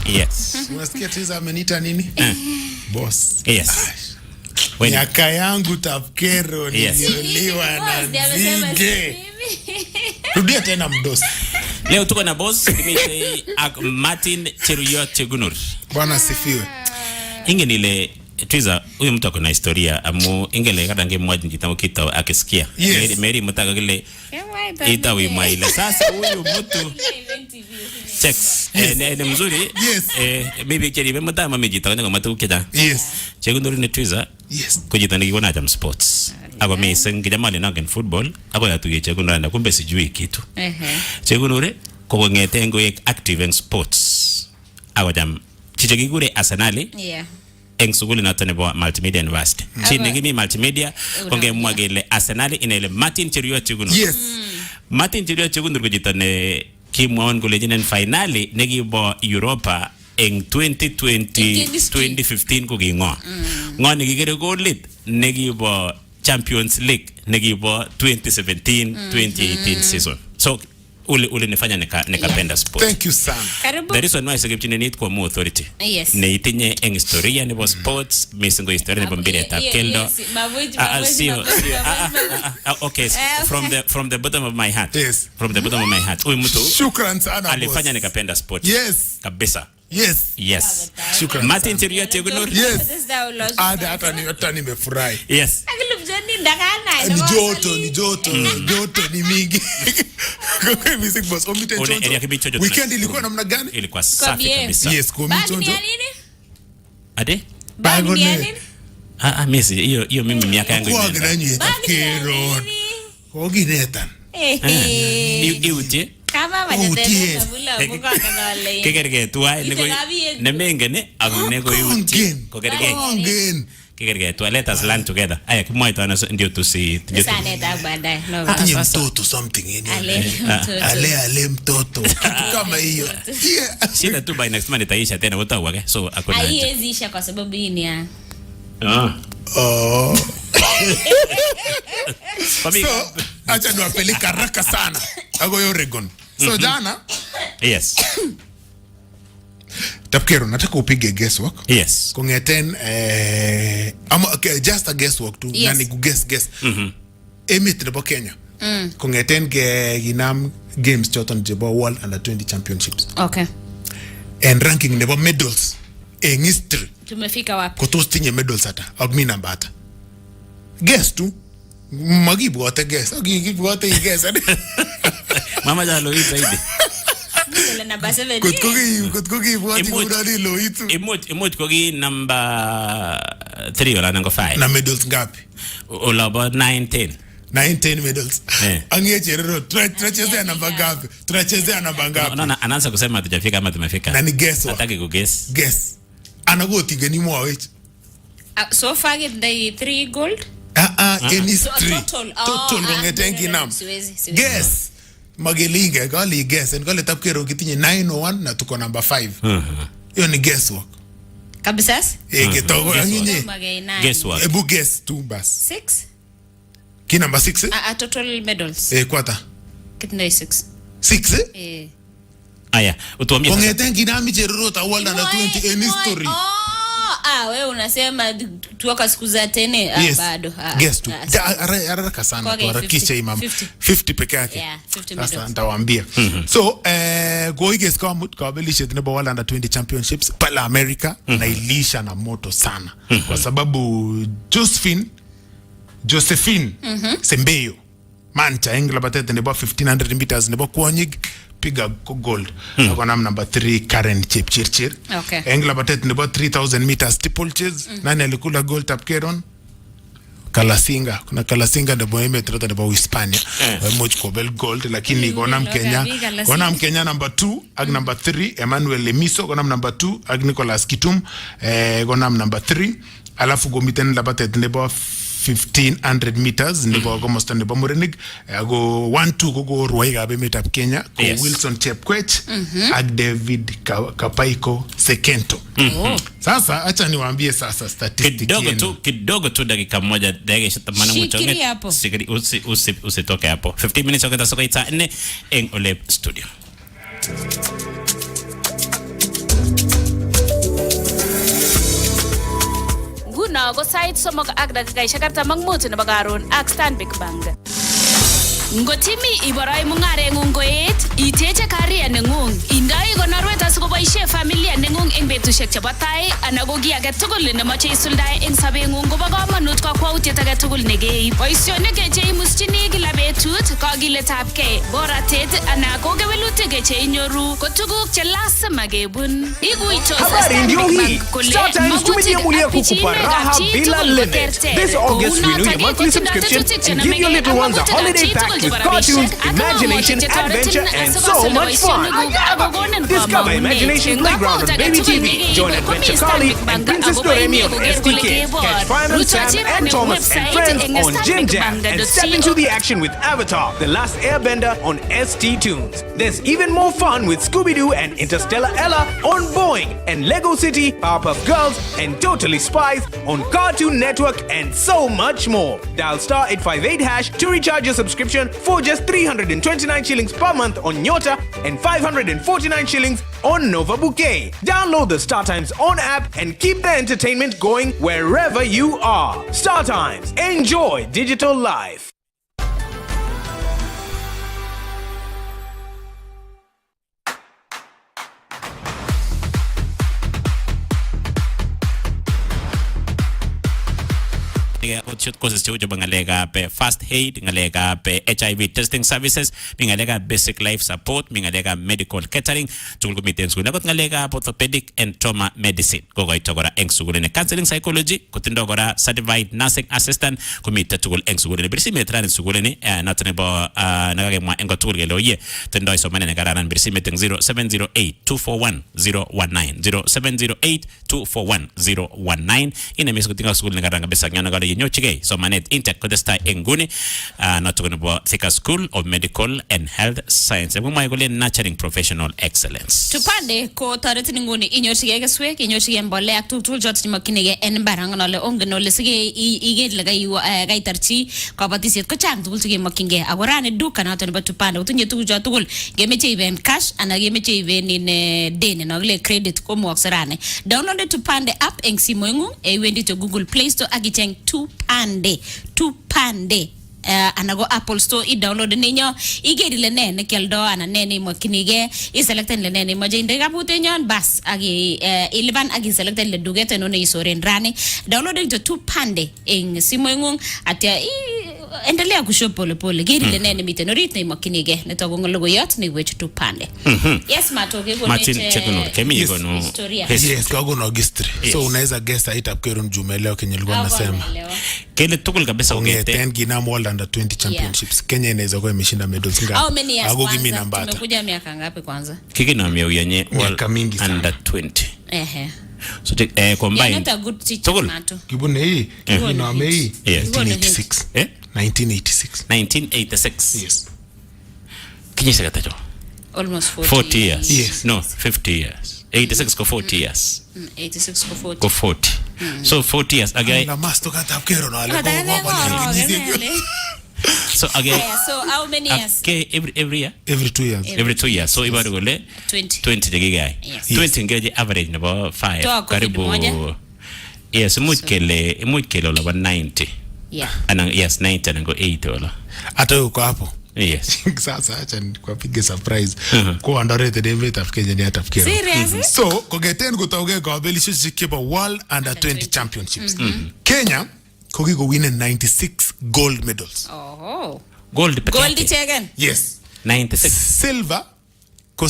Yes. Unasikia Tiza ameniita nini? Boss. Yes. Miaka yangu Tapkero nilioliwa na Nzige. Rudia tena mdosi. Leo tuko na boss Kimitei ak Martin Cheruyot Chegunur. Bwana sifiwe. Ingenile Twiza huyu mtu akona historia amu ingele kada ngemwaji njitamu kita akisikia. Yes. Mary mutaka kile itawi maile. Sasa huyu mtu checks ni mzuri. Yes. Maybe cheribe mutama mejita ngo matu kida. Yes. Chegunur ni Twiza. Yes. Kujita nikiona jam sports. Ako mimi kijamani nangen football. Ako yatuye Chegunur na kumbe sijui kitu. Chegunure ko ngete ngoek active in sports. Ako jam chichekigure Arsenal. Yeah. Eng suguli nato nebo Multimedia University. Chini gimi Multimedia konge mwagele Arsenal inele Martin Cheruyot Chegunur. Yes. Martin Cheruyot Chegunur kujita ne kimwaon kole jinen finali nekibo Europa eng 2015 ko kingo. Ngo nekikere golit nekibo Champions League nekibo 2017-2018 season. So ule nifanya nikapenda sport. Thank you Sam. The reason why sekipchine need kwa mu authority. Yes. Ne itinye eng historia nebo sports, misingo historia nebo mbiretab keldo. Okay, from the bottom of my heart. Yes. From the bottom of my heart. Huyu mtu Shukran sana. Alifanya nikapenda sport. Yes. Kabisa. Yes. Yes. Shukran. Martin Interior Tegunur. Yes. Hata nimefurahi. Yes. Ni joto ni mingi. Music boss weekend ilikuwa namna gani? Ilikuwa safi kabisa. Yes, kwa mchonjo. Ade? Bago Messi, hiyo mimi miaka yangu imeenda. Kwa gani yetakero. Kwa ginetan. Iutie. Kama majadele kabula muka kanale. Kekerge tuai nemengene ako nego iutie. Kongen. Kekerge tu let us learn together. Aya kimoita na ndio tusi. Sana baadaye. No. Atinye mtoto something in ale mtoto. Kitu kama hiyo. Shida tu by next month itaisha tena utawake. So akona. Haiwezisha kwa sababu hii ni ya. So acha niwapeleka haraka sana. Ago Oregon. So jana. Yes. Tapkero, nataka upige guesswork. Yes. Kungeten okay, just a guesswork tu. Yes. Nani guess. Emit nebo Kenya. Kungeten ke ginam games choton jebo World Under 20 Championships. Okay. And ranking nebo medals in history. Tumefika wapi? Kotos tinye medals ata. Agmi namba ata. Guess tu. Magibwote guess. Agibwote guess. Mama jalo hii zaidi. Kutkuki ibwati kudani lo itu. Imut kogi number 3 wala number 5. Na medals ngapi? All about 9-10. 9-10 medals. Angecherero tunachezea namba ngapi? Tunachezea namba ngapi? No, anaanza kusema hatujafika ama tumefika. Na ni guess. Nataki kuguess. Guess. Anagoti gani mwawech? So far get the 3 gold. In history. Total kongetengi nam. Guess. Magelinga gali guess and gali Tapkero kitinye 901 na tuko number 5. Hiyo ni guesswork. Kabisa? Kitogo nginye. Guesswork. Ebu guess tu bas. 6. Ki number 6? Total medals. Kwata. Kitinye 6. 6? Aya, utuambie sasa. Kongetengi nami cherurota World Under 20 in history. Wewe unasema tuoka siku za tene. Yes. Bado. Guess tu. Haraka sana tuharakisha imam. 50 peke yake. Yeah, 50 medals. Sasa nitawaambia. So, goiges kwa kabelisha tunebo World Under 20 Championships pala America na ilisha na moto sana. Kwa sababu Josephine Sembeyo Mancha Engla batete nebo 1500 meters nebo kuonyig piga gold. Ako number 3 Karen Chepchirchir. Okay. Engla batete nebo 3000 meters steeplechase. Nani alikula gold Tapkeron? Kalasinga. Kuna Kalasinga nebo emetrota nebo Hispania. Moch kobel gold lakini gonam Kenya number 2 ag number 3 Emmanuel Lemiso gonam number 2 ag Nicholas Kitum gonam number 3 alafu gomiten labatete nebo 1500 meters nebo komosta nebo Murenig go 1-2 go Ruaiga bemetap Kenya ko Wilson Chepkwech ag David Kapaiko Sekento. Sasa acha niwaambie sasa statistics kidogo tu dakika moja dakika 80 mchonge. Sikiri usitoke hapo. 15 minutes wakati soka ita 4 en Ole studio. Nguno ko sait somok ak dakikaishek 45 nebo karon ak Stanbic Bank. Ngotimi iboroi mung'areng'ung koet, iteche career neng'ung, indoi konorwet asikoboisie familia neng'ung eng betusiek chebo tai anan ko kiy age tugul nemoche isuldae eng sobeng'ung kobo komonut kakwautiet age tugul nekeib. Boisionik cheimuschini kila betut, kakiletabgei, boratet anan ko kewelutik cheinyoru ko tuguk che lazima kebun. Ikuitos Stanbic Bank kole tumejiamulia kukupa raha bila limit. This August renew your monthly subscription and give your little ones a holiday pack with cartoons, imagination, adventure, and so much fun. Discover Imagination Playground on Baby TV. Join Adventure Carly and Princess Doremi on STK. Catch Fireman Sam and Thomas and friends on Jim Jam and step into the action with Avatar, The Last Airbender on ST Tunes. There's even more fun with Scooby-Doo and Interstellar Ella on Boeing, and Lego City, Powerpuff Girls, and Totally Spies on Cartoon Network, and so much more. Dial *858# to recharge your subscription for just 329 shillings per month on Nyota and 549 shillings on Nova Bouquet. Download the StarTimes On app and keep the entertainment going wherever you are. StarTimes. Enjoy digital life. causes cheu chebo ngalekab first aid, ngalekab HIV testing services, mi ngalekab basic life support, mi ngalekab medical catering, tugul komiten sukul. Akot ngalekab orthopedic and trauma medicine kokoito kora eng sukul ne counseling psychology kotindo kora certified nursing assistant komiten tugul eng sukul ne birisi metran eng sukul ni noto nebo nakakemwa eng tugul kele oye tindo somanet ne kararan birisi meteng 0708-241-019 ine mes kotinga sukul ne kararan kabisa nyana kale yenyochige somanet intek kodesta enguni noto nebo Thika School of Medical and Health Science mwa kole nurturing professional excellence. Tupande ko taretin nguni inyochige keswek, inyochige mbolea tugul jot chimokinige en baranganole ongenole sige igel laga gaitarchi kabatisiet ko chang tugul sige mokinge agorane duka noto nebo Tupande utunye tugul jot tugul gemeche iben cash ana gemeche iben in deni no le credit ko moxerane download Tupande app eng simoingu wendi to Google Play Store agicheng Tupande anago Apple Store I download ninyo igeri le ne keldo ana ne mokinige I select le ne moje ndega putenyon bas agi iliban agi select le dugete no ne isoren rane download to Tupande eng simoingu atia endelea kushop pole pole geri le ne mitenorite ne mokinige ne togo logoyot ni weche Tupande. Yes matoke go Martin Chekunor kemi gono yes kago no history so unaweza guess itakuwa Jumeleo Kenya alikuwa anasema kile tukul kabisa ungete 10 Ginam World Under 20 Championships Kenya inaweza kuwa imeshinda medals ngapi? How many years kwanza? Kimi namba tumekuja miaka ngapi kwanza? Kiki na miaka miaka mingi sana. Under 20. So combine tukul kibune hii kibuna mei 1986 1986 yes kinyisa katacho almost 40 years yes no 50 years 86 ko 40 years 86 ko 40 ko 40 so 40 years again la master kata kero no ale so again so how many years every year every 2 years every 2 years so ibado gole 20 degiga 20 ngeje average nebo 5 karibu yes much kele la 90 yeah ana yes 90 na go 8 wala hata uko hapo yes sasa acha nikwapige surprise kwa underrated event Kenya ni atafikira serious so kogeten gutauge kwa belisho zikiba World Under 20 Championships Kenya kogigo win 96 gold medals oh gold again yes 96 silver